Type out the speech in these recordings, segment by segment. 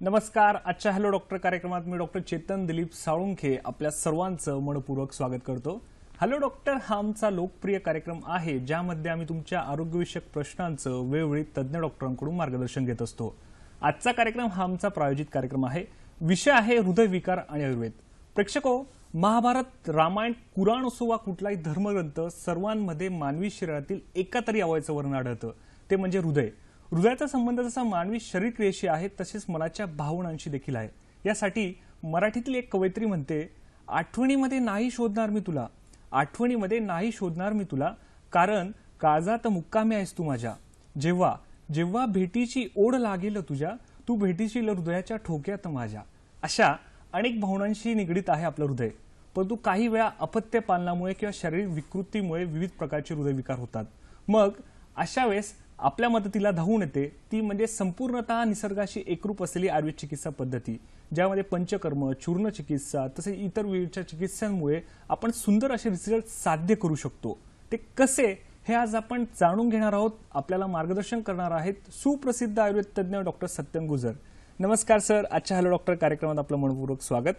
नमस्कार. आजच्या hello doctor कार्यक्रमात मी डॉक्टर चेतन दिलीप साळुंखे आपल्या सर्वांचं मनपूर्वक स्वागत करतो. हॅलो डॉक्टर हा आमचा लोकप्रिय कार्यक्रम आहे ज्यामध्ये आम्ही तुमच्या आरोग्यविषयक प्रश्नांचं वेळोवेळी तज्ज्ञ डॉक्टरांकडून मार्गदर्शन घेत असतो. आजचा कार्यक्रम हा आमचा प्रायोजित कार्यक्रम आहे. विषय आहे हृदयविकार आणि आयुर्वेद. प्रेक्षको, महाभारत, रामायण, कुराण असो वा कुठलाही धर्मग्रंथ सर्वांमध्ये मानवी शरीरातील एका तरी अवयवाचं वर्णन आढळतं, ते म्हणजे हृदय. हृदयाचा संबंध जसा मानवी शरीर क्रियेशी आहे तसेच मनाच्या भावनांशी देखील आहे. यासाठी मराठीतील एक कवयित्री म्हणते, आठवणीमध्ये नाही शोधणार मी तुला, आठवणीमध्ये नाही शोधणार मी तुला, कारण काळजात मुक्कामी आहेस तू माझ्या. जेव्हा जेव्हा भेटीची ओढ लागेल तुझ्या, तू भेटीशील हृदयाच्या ठोक्यात माझ्या. अशा अनेक भावनांशी निगडीत आहे आपलं हृदय. परंतु काही वेळा अपत्य पालनामुळे किंवा शारीरिक विकृतीमुळे विविध प्रकारचे हृदयविकार होतात. मग अशा वेळेस आपल्या मदतीला धावून येते ती म्हणजे संपूर्णतः निसर्गाशी एकरूप असलेली आयुर्वेद चिकित्सा पद्धती, ज्यामध्ये पंचकर्म, चूर्ण चिकित्सा तसेच इतर विविध चिकित्सांमुळे आपण सुंदर असे रिझल्ट साध्य करू शकतो. ते कसे हे आज आपण जाणून घेणार आहोत. आपल्याला मार्गदर्शन करणार आहेत सुप्रसिद्ध आयुर्वेद तज्ज्ञ डॉक्टर सत्यम गुजर. नमस्कार सर. आजच्या हॅलो डॉक्टर कार्यक्रमात आपलं मनपूर्वक स्वागत.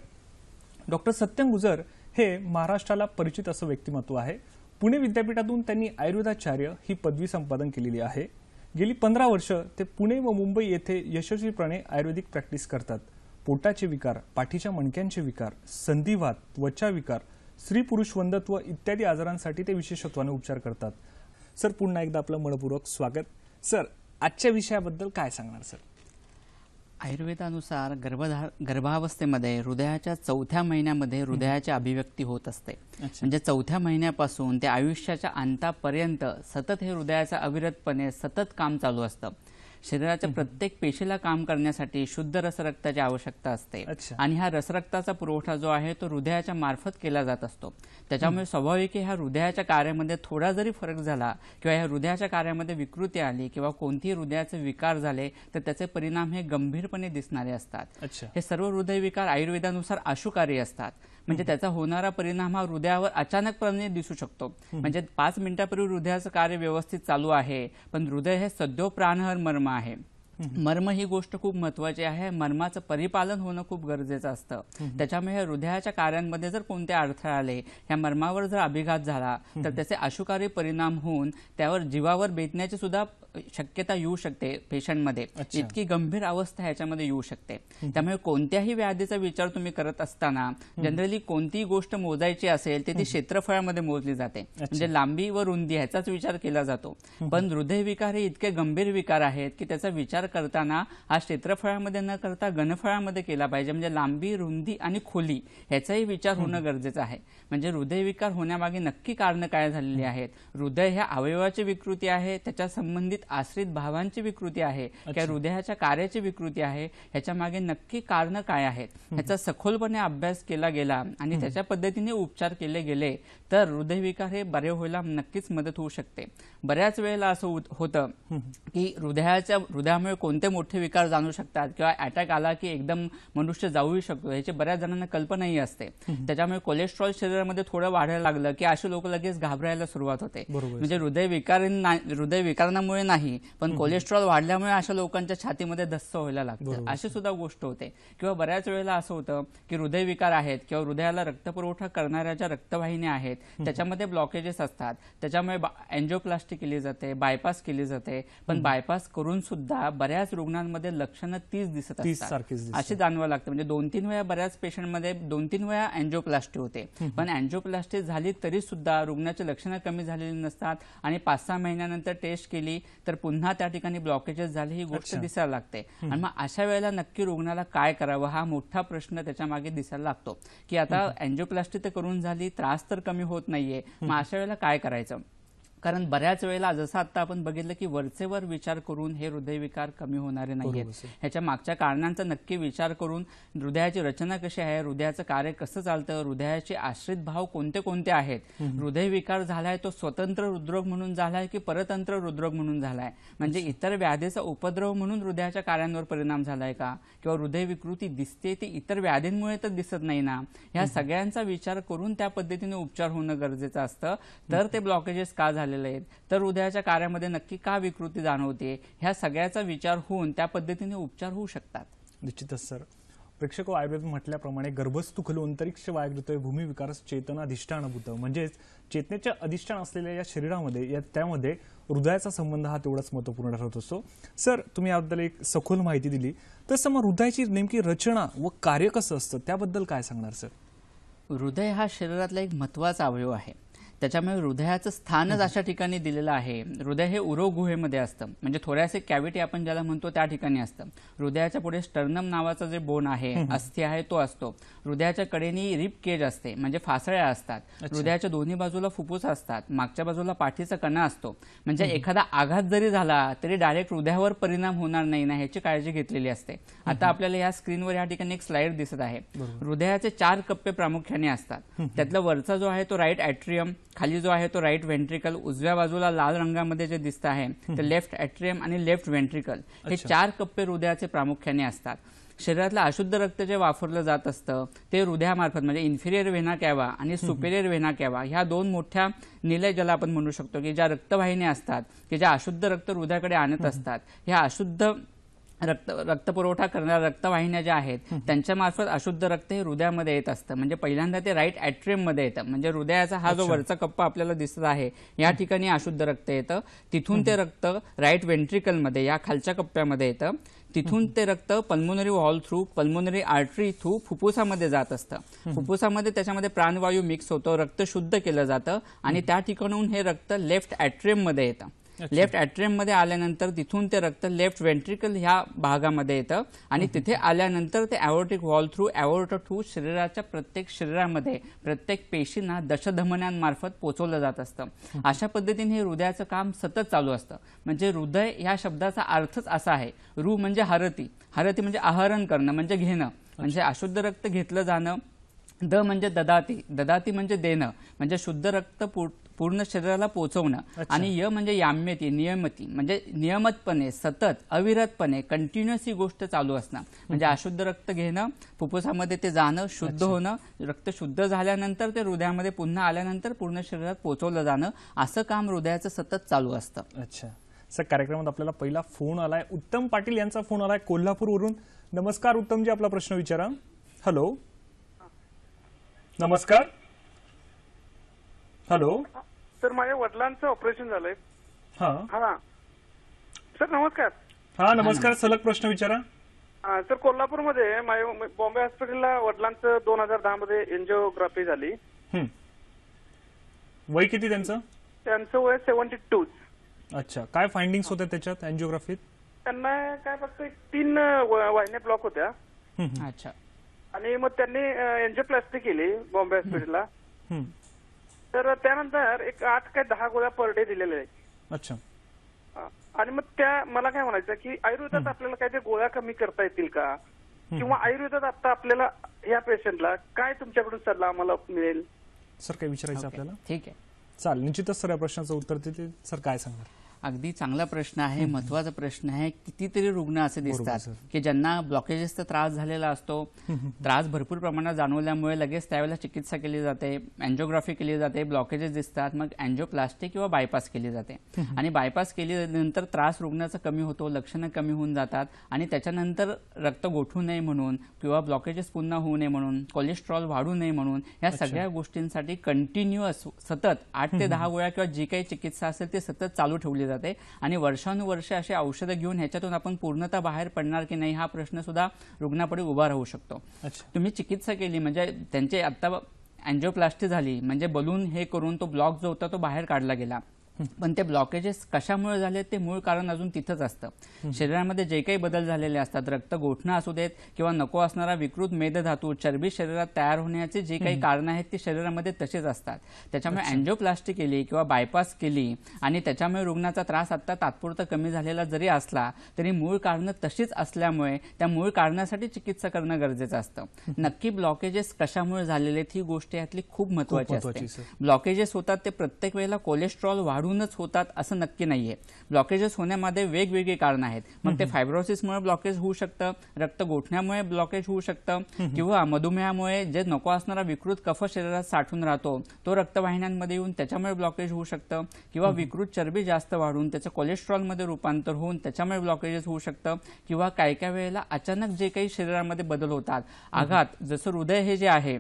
डॉक्टर सत्यम गुजर हे महाराष्ट्राला परिचित असं व्यक्तिमत्व आहे. पुणे विद्यापीठातून त्यांनी आयुर्वेदाचार्य ही पदवी संपादन केलेली आहे. गेली 15 वर्ष ते पुणे व मुंबई येथे यशस्वीपणे आयुर्वेदिक प्रॅक्टिस करतात. पोटाचे विकार, पाठीच्या मणक्यांचे विकार, संधिवात, त्वचा विकार, स्त्री पुरुष वंदत्व इत्यादी आजारांसाठी ते विशेषत्वाने उपचार करतात. सर, पुन्हा एकदा आपलं मनपूर्वक स्वागत. सर, आजच्या विषयाबद्दल काय सांगणार सर? आयुर्वेदानुसार गर्भावस्थेमध्ये हृदयाच्या 4थ्या महिन्यामध्ये हृदयाची अभिव्यक्ती होत असते. म्हणजे 4थ्या महिन्यापासून ते आयुष्याच्या अंतापर्यंत सतत हे हृदयाचं अविरतपणे सतत काम चालू असतं. शरीराच्या प्रत्येक पेशीला काम करण्यासाठी शुद्ध रसरक्ताची आवश्यकता असते आणि हा रसरक्ताचा पुरवठा जो आहे तो हृदयाच्या मार्फत केला जात असतो. त्याच्यामुळे स्वाभाविक ह्या हृदयाच्या कार्यामध्ये थोडा जरी फरक झाला किंवा ह्या हृदयाच्या कार्यामध्ये विकृती आली किंवा कोणतेही हृदयाचे विकार झाले तर त्याचे परिणाम हे गंभीरपणे दिसणारे असतात. हे सर्व हृदयविकार आयुर्वेदानुसार अशुकारी असतात. म्हणजे त्याचा होणारा परिणाम हा हृदयावर अचानकपणे दिसू शकतो. म्हणजे 5 मिनिटापूर्वी हृदयाचं कार्य व्यवस्थित चालू आहे, पण हृदय हे सद्यो प्राणहर मर्म आहे. मर्म ही गोष्ट खूप महत्वाची आहे. मर्माचं परिपालन होणं खूप गरजेचं असतं. त्याच्यामुळे हृदयाच्या कार्यांमध्ये जर कोणते अडथळे आले, या मर्मावर जर अभिघात झाला तर त्याचे अशुकारी परिणाम होऊन त्यावर जीवावर बेतण्याची सुद्धा शक्यता येऊ शकते पेशंटमध्ये. इतकी गंभीर अवस्था ह्याच्यामध्ये येऊ शकते. त्यामुळे कोणत्याही व्याधीचा विचार तुम्ही करत असताना जनरली कोणतीही गोष्ट मोजायची असेल ती क्षेत्रफळामध्ये मोजली जाते. म्हणजे लांबी व रुंदी ह्याचाच विचार केला जातो. पण हृदयविकार हे इतके गंभीर विकार आहेत की त्याचा विचार करताना हा क्षेत्रफळामध्ये न करता घनफळामध्ये केला पाहिजे. म्हणजे लांबी, रुंदी आणि खोली ह्याचाही विचार होणं गरजेचं आहे. म्हणजे हृदयविकार होण्यामागे नक्की कारण काय झालेली आहेत? हृदय ह्या अवयवाची विकृती आहे, त्याच्या संबंधित आश्रित भावांची विकृती आहे किंवा हृदयाच्या कार्याची विकृती आहे, ह्याच्या मागे नक्की कारण काय आहेत ह्याचा सखोलपणे अभ्यास केला गेला आणि त्याच्या पद्धतीने उपचार केले गेले तर हृदयविकार हे बरे व्हायला नक्कीच मदत होऊ शकते. बऱ्याच वेळेला असं होतं की हृदयामुळे कोणते मोठे विकार जाणू शकतात किंवा अटॅक आला की एकदम मनुष्य जाऊही शकतो, याची बऱ्याच जणांना कल्पनाही असते. त्याच्यामुळे कोलेस्ट्रॉल शरीरामध्ये थोडं वाढायला लागलं की असे लोक लगेच घाबरायला सुरुवात होते. म्हणजे हृदयविकारामुळे नाही, पण कोलेस्ट्रॉल वाढल्यामुळे अशा लोकांच्या छातीमध्ये धस्स व्हायला लागतं, अशी सुद्धा गोष्ट होते. किंवा बऱ्याच वेळेला असं होतं की हृदयविकार आहेत किंवा हृदयाला रक्तपुरवठा करणाऱ्या ज्या रक्तवाहिन्या आहेत त्याच्यामध्ये ब्लॉकेजेस असतात. त्याच्यामुळे एंजिओप्लास्टी केली जाते, बायपास केली जाते. पण बायपास करून सुद्धा बऱ्याच रुग्णांमध्ये लक्षणं तीच दिसत असतात, अशी जाणवायला लागतं. म्हणजे 2-3 वेळा बऱ्याच पेशंटमध्ये 2-3 वेळा एंजिओप्लास्टी होते, पण एंजिओप्लास्टी झाली तरी सुद्धा रुग्णाची लक्षणं कमी झालेली नसतात आणि 5-6 महिन्यानंतर टेस्ट केली तर पुन्हा त्या ठिकाणी ब्लॉकेजेस झाले ही गोष्ट दिसायला लागते. आणि मग अशा वेळेला नक्की रुग्णाला काय करावं हा मोठा प्रश्न त्याच्या मागे दिसायला लागतो की आता एंजिओप्लास्टी तर करून झाली, त्रास तर कमी होत नाहीये, मग अशा वेळेला काय करायचं? कारण बऱ्याच वेळेला जसं आता आपण बघितलं की वरचेवर विचार करून हे हृदयविकार कमी होणारे नाहीयेत. ह्याच्या मागच्या कारणांचा नक्की विचार करून हृदयाची रचना कशी आहे, हृदयाचं कार्य कसं चालतं, हृदयाचे आश्रित भाव कोणते कोणते आहेत, हृदयविकार झालाय तो स्वतंत्र हृदरोग म्हणून झालाय की परतंत्र हृदरोग म्हणून झालाय, म्हणजे इतर व्याधीचा उपद्रव म्हणून हृदयाच्या कार्यांवर परिणाम झालाय का, किंवा हृदय विकृती दिसते ती इतर व्याधींमुळे तर दिसत नाही ना, ह्या सगळ्यांचा विचार करून त्या पद्धतीने उपचार होणं गरजेचं असतं. तर ते ब्लॉकेजेस का झालेले आहेत, तर हृदयाच्या कार्यामध्ये नक्की का विकृती जाणवते, ह्या सगळ्याचा विचार होऊन त्या पद्धतीने उपचार होऊ शकतात. निश्चितच सर. प्रेक्षक आयुर्वेद म्हटल्याप्रमाणे गर्भस्थू खलु अंतरिक्ष वायगृतोय भूमी विकारस चेतनाधिष्ठानभूत, म्हणजेच चेतनेचे अधिष्ठान असलेल्या या शरीरामध्ये त्यामध्ये हृदयाचा संबंध हा तेवढाच महत्त्वपूर्ण ठरत असतो. सर, तुम्ही याबद्दल एक सखोल माहिती दिली. तसं मग हृदयाची नेमकी रचना व कार्य कसं असतं त्याबद्दल काय सांगणार सर? हृदय हा शरीरातला एक महत्त्वाचा अवयव आहे. त्याच्यामुळे हृदयाचं स्थानच अशा ठिकाणी दिलेलं आहे. हृदय हे उरोगुहेमध्ये असतं, म्हणजे थोड्यासे कॅव्हिटी आपण ज्याला म्हणतो त्या ठिकाणी असतं. हृदयाच्या पुढे स्टर्नम नावाचा जे बोन आहे, अस्थि आहे, तो असतो. हृदयाच्या कडेनी रिब केज असते, म्हणजे फासळ्या असतात. हृदयाच्या दोन्ही बाजूला फुफ्फुस असतात. मागच्या बाजूला पाठीचा कणा असतो. म्हणजे एखादा आघात जरी झाला तरी डायरेक्ट हृदयावर परिणाम होणार नाही ना, ह्याची काळजी घेतलेली असते. आता आपल्याला या स्क्रीनवर या ठिकाणी एक स्लाइड दिसत आहे. हृदयाचे 4 कप्पे प्रामुख्याने असतात. त्यातला वरचा जो आहे तो राईट ॲट्रियम, खाली जो आहे तो राईट व्हेंट्रिकल, उजव्या बाजूला लाल रंगामध्ये जे दिसत आहे ते लेफ्ट ॲट्रियम आणि लेफ्ट व्हेंट्रिकल, हे 4 कप्पे हृदयाचे प्रामुख्याने असतात. शरीरातलं अशुद्ध रक्त जे वापरलं जात असतं ते हृदयामार्फत, म्हणजे इन्फिरियर व्हेना कॅवा आणि सुपेरियर व्हेना कॅवा, ह्या 2 मोठ्या निलय ज्याला आपण म्हणू शकतो की ज्या रक्तवाहिन्या असतात की ज्या अशुद्ध रक्त हृदयाकडे आणत असतात, ह्या अशुद्ध रक्तपुरवठा करणाऱ्या रक्तवाहिन्या ज्या आहेत त्यांच्यामार्फत अशुद्ध रक्त हे हृदयामध्ये येत असतं. म्हणजे पहिल्यांदा ते राईट ॲट्रियम मध्ये येतं, म्हणजे हृदयाचा हा जो वरचा कप्पा आपल्याला दिसत आहे या ठिकाणी अशुद्ध रक्त येतं. तिथून ते रक्त राईट व्हेंट्रिकलमध्ये या खालच्या कप्प्यामध्ये येतं. तिथून ते रक्त pulmonary valve through, pulmonary artery through फुफ्फुसामध्ये जात असतं. फुफ्फुसामध्ये त्याच्यामध्ये प्राणवायू मिक्स होतो, रक्त शुद्ध केलं जातं आणि त्या ठिकाणून हे रक्त लेफ्ट ॲट्रियम मध्ये येतं. लेफ्ट ॲट्रियम मध्ये आल्यानंतर तिथून ते रक्त लेफ्ट व्हेंट्रिकल ह्या भागामध्ये येतं आणि तिथे आल्यानंतर ते ॲओर्टिक व्हॉल थ्रू, ॲओर्टा थ्रू शरीराच्या प्रत्येक शरीरामध्ये प्रत्येक पेशींना दशधमन्यांमार्फत पोहोचवलं जात असतं. अशा पद्धतीने हे हृदयाचं काम सतत चालू असतं. म्हणजे हृदय या शब्दाचा अर्थच असा आहे. रु म्हणजे हरती, हरती म्हणजे आहरण करणं, म्हणजे घेणं, म्हणजे अशुद्ध रक्त घेतलं जाणं. द म्हणजे ददाती, ददाती म्हणजे देणं, म्हणजे शुद्ध रक्त पूर्ण शरीराला पोहोचवणं. आणि य म्हणजे याम्यती, नियमती, म्हणजे नियमितपणे, सतत, अविरतपणे, कंटिन्युअस ही गोष्ट चालू असणं. म्हणजे अशुद्ध रक्त घेणं, फुफ्फुसामध्ये ते जाणं, शुद्ध होणं, रक्त शुद्ध झाल्यानंतर ते हृदयामध्ये पुन्हा आल्यानंतर पूर्ण शरीरात पोहोचवलं जाणं, असं काम हृदयाचं सतत चालू असतं. अच्छा सर, कार्यक्रमात आपल्याला पहिला फोन आलाय. उत्तम पाटील यांचा फोन आलाय कोल्हापूरवरून. नमस्कार उत्तमजी, आपला प्रश्न विचारा. हॅलो, नमस्कार. हॅलो सर, माझ्या वडिलांचं ऑपरेशन झालंय. हा सर नमस्कार. हा नमस्कार, सलग प्रश्न विचारा. सर, कोल्हापूरमध्ये बॉम्बे हॉस्पिटलला वडिलांचं 2010 मध्ये एन्जिओग्राफी झाली. वय किती त्यांचं? त्यांचं वय 72. अच्छा, काय फाइंडिंग्स होत्या त्याच्यात एन्जिओग्राफीत? त्यांना काय फक्त 3 वाहिन्या ब्लॉक होत्या. अच्छा. आणि मग त्यांनी एन्जिओप्लास्टी केली बॉम्बे हॉस्पिटलला. तर त्यानंतर एक 8 काय 10 गोळ्या पर डे दिलेल्या आहेत. अच्छा. आणि मग मला काय म्हणायचं की आयुर्वेदात आपल्याला काय ते गोळ्या कमी करता येतील का, किंवा आयुर्वेदात आता आपल्याला या पेशंटला काय तुमच्याकडून सल्ला आम्हाला मिळेल? सर, काय विचारायचं आपल्याला? ठीक आहे, चालेल. निश्चितच सर या प्रश्नाचं उत्तर देते. सर काय सांगणार? अगदी चांगला प्रश्न आहे, महत्वाचा प्रश्न आहे. कितीतरी रुग्ण असे दिसतात की ज्यांना ब्लॉकेजेसचा त्रास झालेला असतो. त्रास भरपूर प्रमाणात जाणवल्यामुळे लगेच त्यावेळेला चिकित्सा केली जाते, एन्जिओग्राफी केली जाते, ब्लॉकेजेस दिसतात, मग एन्जिओप्लास्टी किंवा बायपास केली जाते. आणि बायपास केल्यानंतर त्रास रुग्णाचा कमी होतो, लक्षणं कमी होऊन जातात आणि त्याच्यानंतर रक्त गोठू नये म्हणून किंवा ब्लॉकेजेस पुन्हा होऊ नये म्हणून, कोलेस्ट्रॉल वाढू नये म्हणून या सगळ्या गोष्टींसाठी कंटिन्युअस सतत 8 ते 10 गोळ्या किंवा जी काही चिकित्सा असेल ते सतत चालू ठेवली जाते. आणि वर्षानुवर्ष असे औषधं घेऊन ह्याच्यातून आपण पूर्णतः बाहेर पडणार की नाही हा प्रश्न सुद्धा रुग्णापुढे उभा राहू शकतो. तुम्ही चिकित्सा केली म्हणजे त्यांचे आता एन्जिओप्लास्टी झाली म्हणजे बलून हे करून तो ब्लॉक जो होता तो बाहेर काढला गेला. पण ते ब्लॉकेजेस कशामुळे झाले ते मूळ कारण अजून तिथंच असतं. शरीरामध्ये जे काही बदल झालेले असतात, रक्त गोठणं असू देत किंवा नको असणारा विकृत मेदधातू, चरबी शरीरात तयार होण्याची जी काही कारणं आहेत ती शरीरामध्ये तसेच असतात. त्याच्यामुळे एन्जिओप्लास्टी केली किंवा बायपास केली आणि त्याच्यामुळे रुग्णाचा त्रास आता तात्पुरता कमी झालेला जरी असला तरी मूळ कारणं तशीच असल्यामुळे त्या मूळ कारणासाठी चिकित्सा करणं गरजेचं असतं. नक्की ब्लॉकेजेस कशामुळे झालेले ही गोष्ट यातली खूप महत्वाची असते. ब्लॉकेजेस होतात ते प्रत्येक वेळेला कोलेस्ट्रॉल वाढून घडूनच होतात असं नक्की नाहीये. ब्लॉकेजेस होण्यामध्ये वेगवेगळी कारण आहेत. मग ते फायब्रोसिसमुळे ब्लॉकेज होऊ शकतं, रक्त गोठण्यामुळे ब्लॉकेज होऊ शकतं, किंवा मधुमेहामुळे जे नको असणारा विकृत कफ शरीरात साठून राहतो तो रक्तवाहिन्यांमध्ये येऊन त्याच्यामुळे ब्लॉकेज होऊ शकतं, किंवा विकृत चरबी जास्त वाढून त्याचं कोलेस्ट्रॉलमध्ये रूपांतर होऊन त्याच्यामुळे ब्लॉकेजेस होऊ शकतं, किंवा काय काय वेळेला अचानक जे काही शरीरामध्ये बदल होतात, आघात, जसं हृदय हे जे आहे,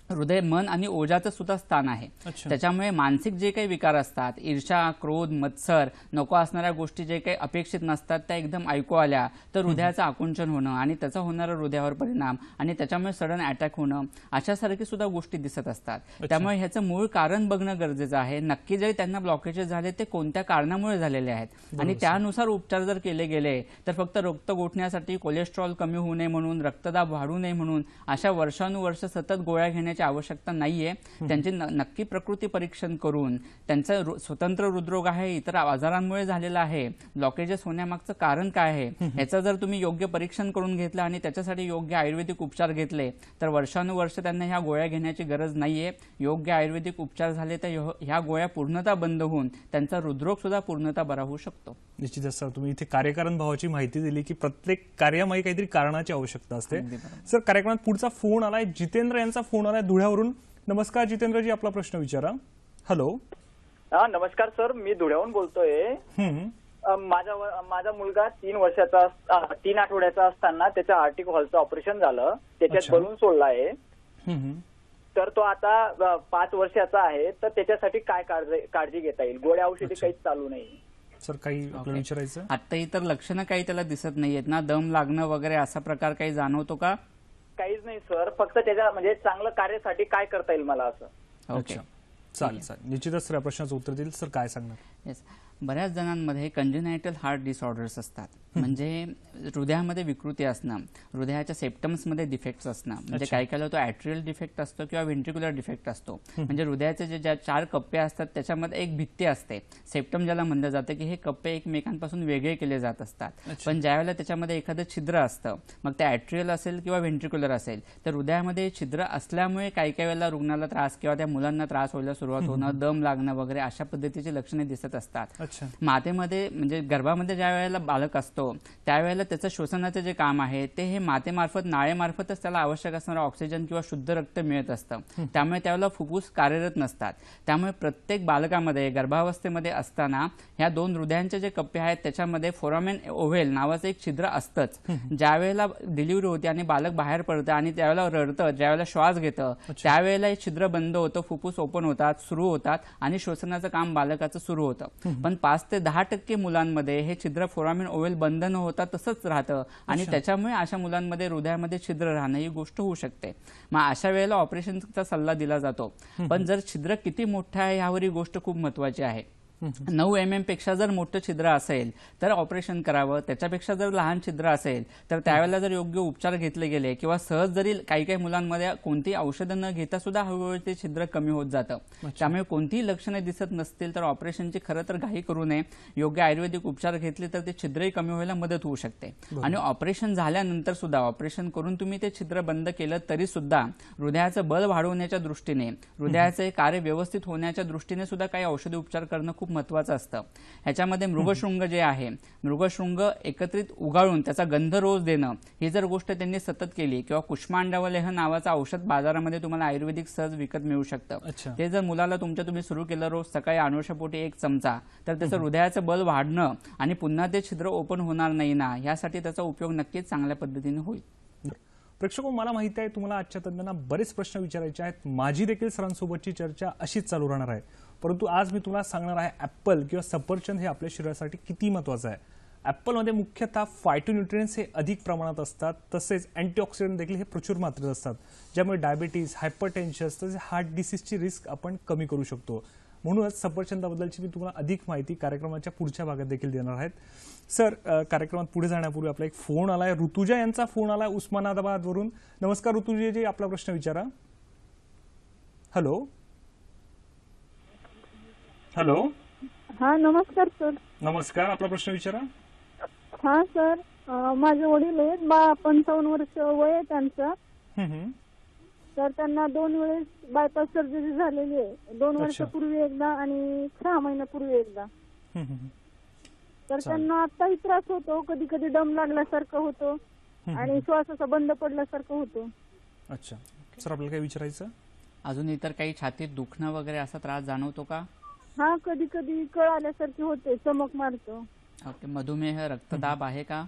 हृदय मन आणि ओजाचं सुद्धा स्थान आहे. त्याच्यामुळे मानसिक जे काही विकार असतात, ईर्ष्या, क्रोध, मत्सर, नको असणाऱ्या गोष्टी जे काही अपेक्षित नसतात त्या एकदम ऐकू आल्या तर हृदयाचं आकुंचन होणं आणि त्याचा होणारा हृदयावर परिणाम आणि त्याच्यामुळे सडन अटॅक होणं, अशासारखी सुद्धा गोष्टी दिसत असतात. त्यामुळे ह्याचं मूळ कारण बघणं गरजेचं आहे. नक्की जरी त्यांना ब्लॉकेजेस झाले ते कोणत्या कारणामुळे झालेले आहेत आणि त्यानुसार उपचार जर केले गेले तर फक्त रक्त गोठण्यासाठी, कोलेस्ट्रॉल कमी होऊ नये म्हणून, रक्तदाब वाढू नये म्हणून अशा वर्षानुवर्ष सतत गोळ्या घेण्याची आवश्यकता नाहीये. त्यांचे नक्की प्रकृती परीक्षण करून त्यांचा स्वतंत्र हृदरोग आहे, इतर आजारांमुळे झालेला आहे, ब्लॉकेजेस होण्यामागचं कारण काय आहे याचं जर तुम्ही योग्य परीक्षण करून घेतलं आणि त्याच्यासाठी योग्य आयुर्वेदिक उपचार घेतले तर वर्षानुवर्ष त्यांना ह्या गोळ्या घेण्याची गरज नाहीये. योग्य आयुर्वेदिक उपचार झाले तर ह्या गोळ्या पूर्णतः बंद होऊन त्यांचा हृदरोग सुद्धा पूर्णतः बरा होऊ शकतो. निश्चितच सर, तुम्ही इथे कार्यकारण भावाची माहिती दिली की प्रत्येक कार्यामागे काहीतरी कारणाची आवश्यकता असते. सर, कार्यक्रमात पुढचा फोन आलाय, जितेंद्र यांचा फोन आलाय धुळ्यावरून. नमस्कार जितेंद्रजी, आपला प्रश्न विचारा. हॅलो. हा, नमस्कार सर, मी धुळ्याहून बोलतोय. माझा मुलगा 3 आठवड्याचा असताना त्याच्या आर्टिक हॉलचं ऑपरेशन झालं, त्याच्यात बलून सोडला आहे. तर तो आता 5 वर्षाचा आहे. तर त्याच्यासाठी काय काळजी घेता येईल? गोळ्या औषधी काहीच चालू नाही. सर, काही आपल्याला विचारायचं? आताही तर लक्षणं काही त्याला दिसत नाहीयेत ना? दम लागणं वगैरे असा प्रकार काही जाणवतो का? काहीच नाही सर, फक्त त्याच्या म्हणजे चांगलं कार्यासाठी काय करता येईल मला असं. ओके, चालेल. निश्चितच सर या प्रश्नाचं उत्तर देईल. सर, काय सांगणार? येस, बऱ्याच जणांमध्ये कंजेनायटल हार्ट डिसऑर्डर्स असतात, म्हणजे हृदयामध्ये विकृती असणं, हृदयाच्या सेप्टम्समध्ये डिफेक्ट्स असणं. म्हणजे काही काळ तो ॲट्रियल डिफेक्ट असतो किंवा व्हेंट्रिक्युलर डिफेक्ट असतो. म्हणजे हृदयाचे जे 4 कप्पे असतात त्याच्यामध्ये एक भित्ती असते, सेप्टम ज्याला म्हणलं जातं, की हे कप्पे एकमेकांपासून वेगळे केले जात असतात. पण ज्यावेळेला त्याच्यामध्ये एखादं छिद्र असतं, मग ते ॲट्रियल असेल किंवा व्हेंट्रिक्युलर असेल, तर हृदयामध्ये छिद्र असल्यामुळे काही काही वेळेला रुग्णाला त्रास किंवा त्या मुलांना त्रास व्हायला सुरुवात होणं, दम लागणं वगैरे अशा पद्धतीची लक्षणे दिसत असतात. मातेमध्ये म्हणजे गर्भामध्ये ज्या वेळेला बालक असतो त्यावेळेला त्याचं श्वसनाचं जे काम आहे ते हे मातेमार्फत, नाळेमार्फतच त्याला आवश्यक असणारं ऑक्सिजन किंवा शुद्ध रक्त मिळत असतं. त्यामुळे त्यावेळेला फुफ्फुस कार्यरत नसतात. त्यामुळे प्रत्येक बालकामध्ये गर्भावस्थेमध्ये असताना ह्या 2 हृदयांचे जे कप्पे आहेत त्याच्यामध्ये फोरामेन ओव्हेल नावाचं एक छिद्र असतंच. ज्या वेळेला डिलिव्हरी होते आणि बालक बाहेर पडतं आणि त्यावेळेला रडतं, ज्यावेळेला श्वास घेतं त्यावेळेला हे छिद्र बंद होतं, फुफ्फुस ओपन होतात, सुरू होतात आणि श्वसनाचं काम बालकाचं सुरू होतं. पण 5 ते 10% मुलांमध्ये हे छिद्र फोरामेन ओव्हेल बंद न होता तसंच राहतं आणि त्याच्यामुळे अशा मुलांमध्ये हृदयामध्ये छिद्र राहणं ही गोष्ट होऊ शकते. मग अशा वेळेला ऑपरेशनचा सल्ला दिला जातो. पण जर छिद्र किती मोठं आहे यावर ही गोष्ट खूप महत्वाची आहे. 9 mm पेक्षा जर मोठं छिद्र असेल तर ऑपरेशन करावं. त्याच्यापेक्षा जर लहान छिद्र असेल तर त्यावेळेला जर योग्य उपचार घेतले गेले किंवा सहज जरी काही मुलांमध्ये कोणती औषधं न घेता सुद्धा हळूहळू ते छिद्र कमी होत जातं. त्यामुळे कोणतीही लक्षणे दिसत नसतील तर ऑपरेशनची खरं तर घाई करू नये. योग्य आयुर्वेदिक उपचार घेतले तर ते छिद्रही कमी व्हायला मदत होऊ शकते. आणि ऑपरेशन झाल्यानंतर सुद्धा, ऑपरेशन करून तुम्ही ते छिद्र बंद केलं तरी सुद्धा हृदयाचं बल वाढवण्याच्या दृष्टीने, हृदयाचे कार्य व्यवस्थित होण्याच्या दृष्टीने सुद्धा काही औषधी उपचार करणं खूप महत्वाचं असतं. ह्याच्यामध्ये मृगशृंग जे आहे, मृगशृंग एकत्रित उगाळून त्याचा गंध रोज देणं, ही जर गोष्ट त्यांनी सतत केली, किंवा कुष्मांडवलेह नावाचं औषध बाजारामध्ये तुम्हाला आयुर्वेदिक सहज विकत मिळू शकतं, ते जर मुलाला तुम्ही सुरू केलं रोज सकाळी अनुषापोटी 1 चमचा, तर त्याचं हृदयाचं बल वाढणं आणि पुन्हा ते छिद्र ओपन होणार नाही ना, यासाठी त्याचा उपयोग नक्कीच चांगल्या पद्धतीने होईल. प्रेक्षको, मला माहिती आहे तुम्हाला आजच्या तज्ञांना बरेच प्रश्न विचारायचे आहेत. माझी देखील सरांसोबतची चर्चा अशीच चालू राहणार आहे. परंतु आज मी तुम्हाला सांगणार आहे ऍपल किंवा सफरचंद हे आपल्या शरीरासाठी किती महत्वाचं आहे. ऍपलमध्ये मुख्यतः फायटोन्यूट्रिएंट्स हे अधिक प्रमाणात असतात, तसेच अँटीऑक्सिडंट देखील हे प्रचूर मात्रेत असतात, ज्यामुळे डायबिटीज, हायपरटेन्शन तसेच हार्ट डिसीजची रिस्क आपण कमी करू शकतो. म्हणूनच सफरचंदाबद्दलची मी तुम्हाला अधिक माहिती कार्यक्रमाच्या पुढच्या भागात देखील देणार आहेत. सर, कार्यक्रमात पुढे जाण्यापूर्वी आपला एक फोन आलाय, ऋतुजा यांचा फोन आलाय उस्मानाबादवरून. नमस्कार ऋतुजाजी, आपला प्रश्न विचारा. हॅलो. हॅलो. हा, नमस्कार सर. नमस्कार, आपला प्रश्न विचारा. हा सर, माझे वडील आहेत, 55 वर्ष वय आहे त्यांचं. तर त्यांना 2 वेळेस बायपास सर्जरी झालेली आहे. 2 वर्षापूर्वी एकदा आणि 6 महिन्यापूर्वी एकदा. तर त्यांना आताही त्रास होतो, कधी कधी दम लागल्यासारखं होतो आणि श्वासाचा बंद पडल्यासारखं होतो. अच्छा सर, आपल्याला काय विचारायचं? अजून इतर काही छातीत दुखणं वगैरे असा त्रास जाणवतो का? हा, कधी कधी कळ आल्यासारखी होते, चमक मारतो. ओके. मधुमेह, रक्तदाब आहे का?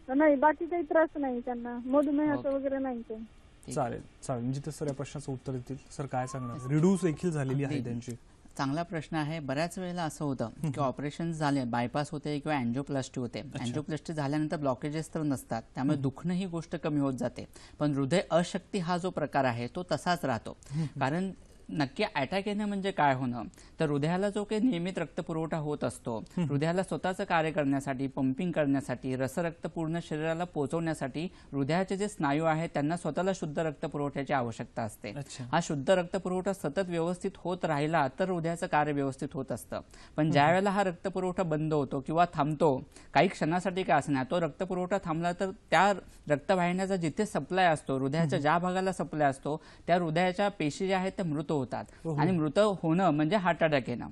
नाही, बाकी काही त्रास नाही त्यांना, मधुमेहाचं वगैरे नाही काही. चालेल चालेल, म्हणजे तर सर या प्रश्नाचं उत्तर देतील. सर काय सांगणार? रिड्यूस देखील झालेली आहे त्यांची. चांगला प्रश्न आहे. बऱ्याच वेळेला असं होतं की ऑपरेशन झाले, बायपास होते किंवा अँजिओप्लास्टी होते. अँजिओप्लास्टी झाल्यानंतर ब्लॉकेजेस तर नसतात, त्यामुळे दुखणं ही गोष्ट कमी होत जाते. पण हृदय अशक्ती हा जो प्रकार आहे तो तसाच राहतो. कारण नक्की अटॅक येणं म्हणजे काय होणं, तर हृदयाला जो काही नियमित रक्तपुरवठा होत असतो, हृदयाला स्वतःचं कार्य करण्यासाठी, पंपिंग करण्यासाठी, रसरक्त पूर्ण शरीराला पोहोचवण्यासाठी हृदयाचे जे स्नायू आहेत त्यांना स्वतःला शुद्ध रक्तपुरवठ्याची आवश्यकता असते. हा शुद्ध रक्तपुरवठा सतत व्यवस्थित होत राहिला तर हृदयाचं कार्य व्यवस्थित होत असतं. पण ज्या वेळेला हा रक्तपुरवठा बंद होतो किंवा थांबतो, काही क्षणासाठी काय असणार, तो रक्तपुरवठा थांबला तर त्या रक्तवाहिन्याचा जिथे सप्लाय असतो, हृदयाच्या ज्या भागाला सप्लाय असतो, त्या हृदयाच्या पेशी ज्या आहेत त्या मृत होतात. आणि मृत होणं म्हणजे हार्ट अटॅक येणं,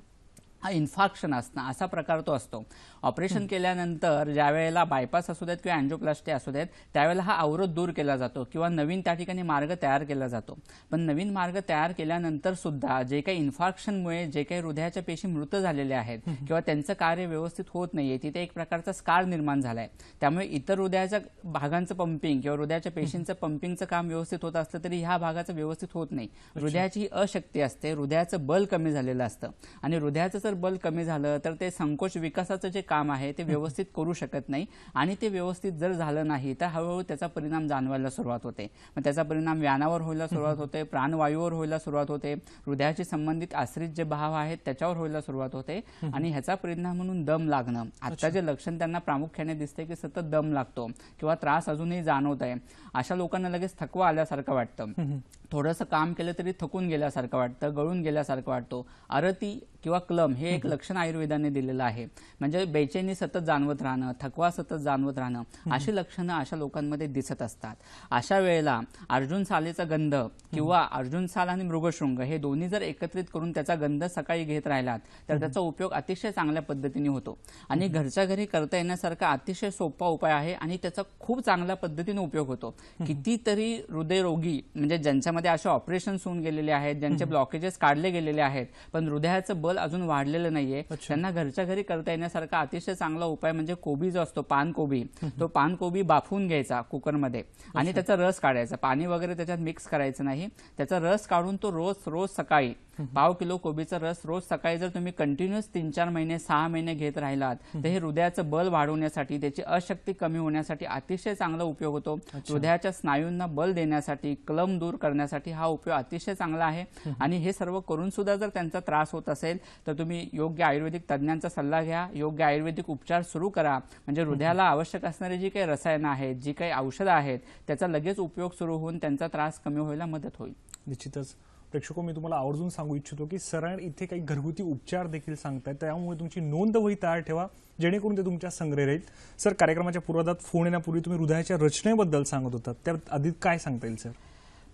हा इन्फार्क्शन असणं असा प्रकार तो असतो. ऑपरेशन केल्यानंतर ज्या वेळेला बायपास असू देत किंवा अँजिओप्लास्टी असू देत, त्यावेळेला हा अवरोध दूर केला जातो किंवा नवीन त्या ठिकाणी मार्ग तयार केला जातो. पण नवीन मार्ग तयार केल्यानंतर सुद्धा जे काही इन्फार्क्शनमुळे जे काही हृदयाच्या पेशी मृत झालेल्या आहेत किंवा त्यांचं कार्य व्यवस्थित होत नाहीये, तिथे एक प्रकारचा स्कार निर्माण झालाय. त्यामुळे इतर हृदयाच्या भागांचं पंपिंग किंवा हृदयाच्या पेशींचं पंपिंगचं काम व्यवस्थित होत असलं तरी ह्या भागाचं व्यवस्थित होत नाही. हृदयाची अशक्ती असते, हृदयाचं बल कमी झालेलं असतं आणि हृदयाचं जर बल कमी झालं तर ते संकोच विकासाचं जे काम आहे ते व्यवस्थित करू शकत नाही आणि ते व्यवस्थित जर झालं नाही तर हळूहळू त्याचा परिणाम जाणवायला सुरुवात होते. मग त्याचा परिणाम व्यानावर व्हायला सुरुवात होते, प्राणवायूवर व्हायला सुरुवात होते, हृदयाशी संबंधित आश्रित जे भाव आहेत त्याच्यावर व्हायला सुरुवात होते आणि ह्याचा परिणाम म्हणून दम लागणं. आता जे लक्षण त्यांना प्रामुख्याने दिसते की सतत दम लागतो किंवा त्रास अजूनही जाणवत आहे. अशा लोकांना लगेच थकवा आल्यासारखं वाटतं, थोडंसं काम केलं तरी थकून गेल्यासारखं वाटतं, गळून गेल्यासारखं वाटतो. आरती किंवा क्लम हे एक लक्षण आयुर्वेदाने दिलेलं आहे, म्हणजे बेचैनी सतत जाणवत राहणं, थकवा सतत जाणवत राहणं, अशी लक्षणं अशा लोकांमध्ये दिसत असतात. अशा वेळेला अर्जुन सालेचा गंध किंवा अर्जुन साल आणि मृगशृंग हे दोन्ही जर एकत्रित करून त्याचा गंध सकाळी घेत राहिलात तर त्याचा उपयोग अतिशय चांगल्या पद्धतीने होतो आणि घरच्या घरी करता येण्यासारखा अतिशय सोपा उपाय आहे आणि त्याचा खूप चांगल्या पद्धतीने उपयोग होतो. कितीतरी हृदयरोगी म्हणजे ज्यांच्यामध्ये असे ऑपरेशन्स होऊन गेलेले आहेत, ज्यांचे ब्लॉकेजेस काढले गेलेले आहेत पण हृदयाचं बल अजून वाढलेलं नाहीये, त्यांना घरच्या घरी करता येण्यासारखा अतिशय चांगला उपाय म्हणजे कोबी जो असतो, पानकोबी, तो पानकोबी बाफून घ्यायचा कुकरमध्ये आणि त्याचा रस काढायचा. पाणी वगैरे त्याच्यात मिक्स करायचं नाही, त्याचा रस काढून तो रोज सकाळी पाव किलो कोबीचा रस रोज सकाळी जर तुम्ही कंटिन्युअस 3-4 महिने 6 महिने घेत राहिलात तर हे हृदयाचं बल वाढवण्यासाठी, त्याची अशक्ती कमी होण्यासाठी अतिशय चांगला उपयोग होतो. हृदयाच्या स्नायूंना बल देण्यासाठी, क्लम दूर करण्यासाठी हा उपयोग अतिशय चांगला आहे. आणि हे सर्व करून सुद्धा जर त्यांचा त्रास होत असेल तर तुम्ही योग्य आयुर्वेदिक तज्ञांचा सल्ला घ्या, योग्य आयुर्वेदिक उपचार सुरू करा, म्हणजे हृदयाला आवश्यक असणारी जी काही रसायनं आहेत, जी काही औषधं आहेत त्याचा लगेच उपयोग सुरू होऊन त्यांचा त्रास कमी व्हायला मदत होईल. निश्चितच प्रेक्षको, मी तुम्हाला आवर्जून सांगू इच्छितो की सर इथे काही घरगुती उपचार देखील सांगतायत, त्यामुळे तुमची नोंद वही तयार ठेवा जेणेकरून ते तुमच्या संग्रह राहील. सर, कार्यक्रमाच्या पूर्वार्धात फोन येण्यापूर्वी तुम्ही हृदयाच्या रचनेबद्दल सांगत होता, त्या आधी काय सांगता येईल सर?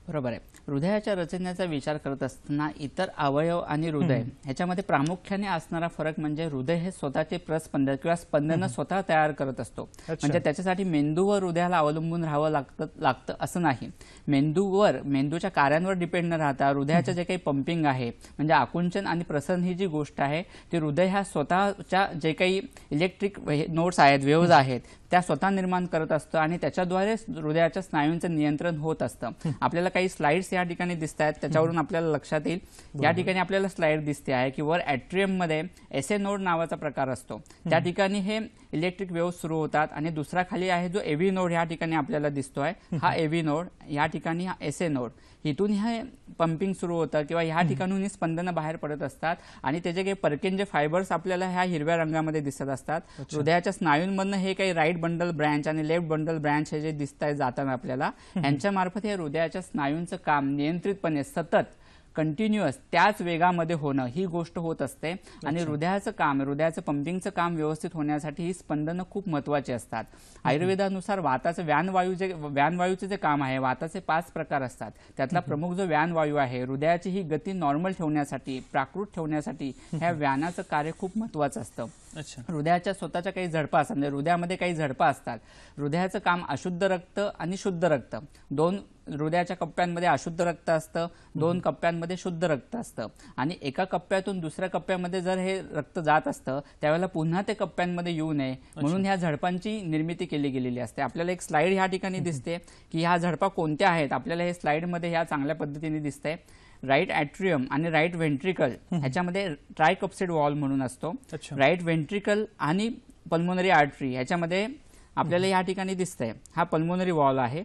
बरोबर आहे. हृदयाच्या रचनेचा विचार करत असताना इतर अवयव आणि हृदय ह्याच्यामध्ये प्रामुख्याने असणारा फरक म्हणजे हृदय हे स्वतःचे प्रस्पंदन किंवा स्पंदनं स्वतः तयार करत असतो. म्हणजे त्याच्यासाठी मेंदूवर हृदयाला अवलंबून राहावं लागतं असं नाही. मेंदूच्या कार्यांवर डिपेंड न राहता हृदयाचं जे काही पंपिंग आहे म्हणजे आकुंचन आणि प्रसरण ही जी गोष्ट आहे ती हृदय ह्या स्वतःच्या जे काही इलेक्ट्रिक नोड्स आहेत, वेव्हज आहेत त्या स्वतः निर्माण करत असतं आणि त्याच्याद्वारे हृदयाच्या स्नायूंचं नियंत्रण होत असतं. आपल्याला काही स्लाइड्स या ठिकाणी दिसत आहेत, त्याच्यावरून आपल्याला लक्षात येईल. या ठिकाणी आपल्याला स्लाइड दिसते आहे की वर ॲट्रियम मध्ये एसे नोड नावाचा प्रकार असतो, त्या ठिकाणी हे इलेक्ट्रिक वेव्ह सुरू होतात आणि दुसरा खाली आहे जो एव्ही नोड या ठिकाणी आपल्याला दिसतोय, हा एव्ही नोड, या ठिकाणी हा एसे नोड, इथून हे पंपिंग सुरू होतं किंवा ह्या ठिकाणून स्पंदनं बाहेर पडत असतात आणि त्याचे काही परकेंजे फायबर्स आपल्याला ह्या हिरव्या रंगामध्ये दिसत असतात. हृदयाच्या स्नायूंमधनं हे काही राईट बंडल ब्रँच आणि लेफ्ट बंडल ब्रँच हे जे दिसत आहेत जाताना आपल्याला, यांच्या मार्फत हे हृदयाच्या स्नायूंचं काम नियंत्रितपणे सतत कंटिन्युअस त्याच वेगामध्ये होणं ही गोष्ट होत असते आणि हृदयाचं पंपिंगचं काम व्यवस्थित होण्यासाठी ही स्पंदनं खूप महत्वाची असतात. आयुर्वेदानुसार वाताचं व्यानवायूचे जे काम आहे, वाताचे 5 प्रकार असतात. त्यातला प्रमुख जो व्यानवायू आहे, हृदयाची ही गती नॉर्मल ठेवण्यासाठी, प्राकृत ठेवण्यासाठी ह्या व्यानाचं कार्य खूप महत्वाचं असतं. हृदयाच्या स्वतःच्या काही झडपा असतात, म्हणजे हृदयामध्ये काही झडपा असतात. हृदयाचं काम अशुद्ध रक्त आणि शुद्ध रक्त, 2 हृदयाच्या कप्प्यांमध्ये अशुद्ध रक्त असतं, 2 कप्प्यांमध्ये शुद्ध रक्त असतं आणि एका कप्प्यातून दुसऱ्या कप्प्यामध्ये जर हे रक्त जात असतं त्यावेळेला पुन्हा ते कप्प्यांमध्ये येऊ नये म्हणून ह्या झडपांची निर्मिती केली गेलेली असते. आपल्याला एक स्लाइड ह्या ठिकाणी दिसते की ह्या झडपा कोणत्या आहेत. आपल्याला हे स्लाइडमध्ये ह्या चांगल्या पद्धतीने दिसतंय. राईट ॲट्रियम आणि राईट व्हेंट्रिकल ह्याच्यामध्ये ट्रायकप्सिड वॉल म्हणून असतो. राईट व्हेंट्रिकल आणि पल्मोनरी आर्टरी ह्याच्यामध्ये आपल्याला या ठिकाणी दिसतंय हा पल्मोनरी वॉल आहे,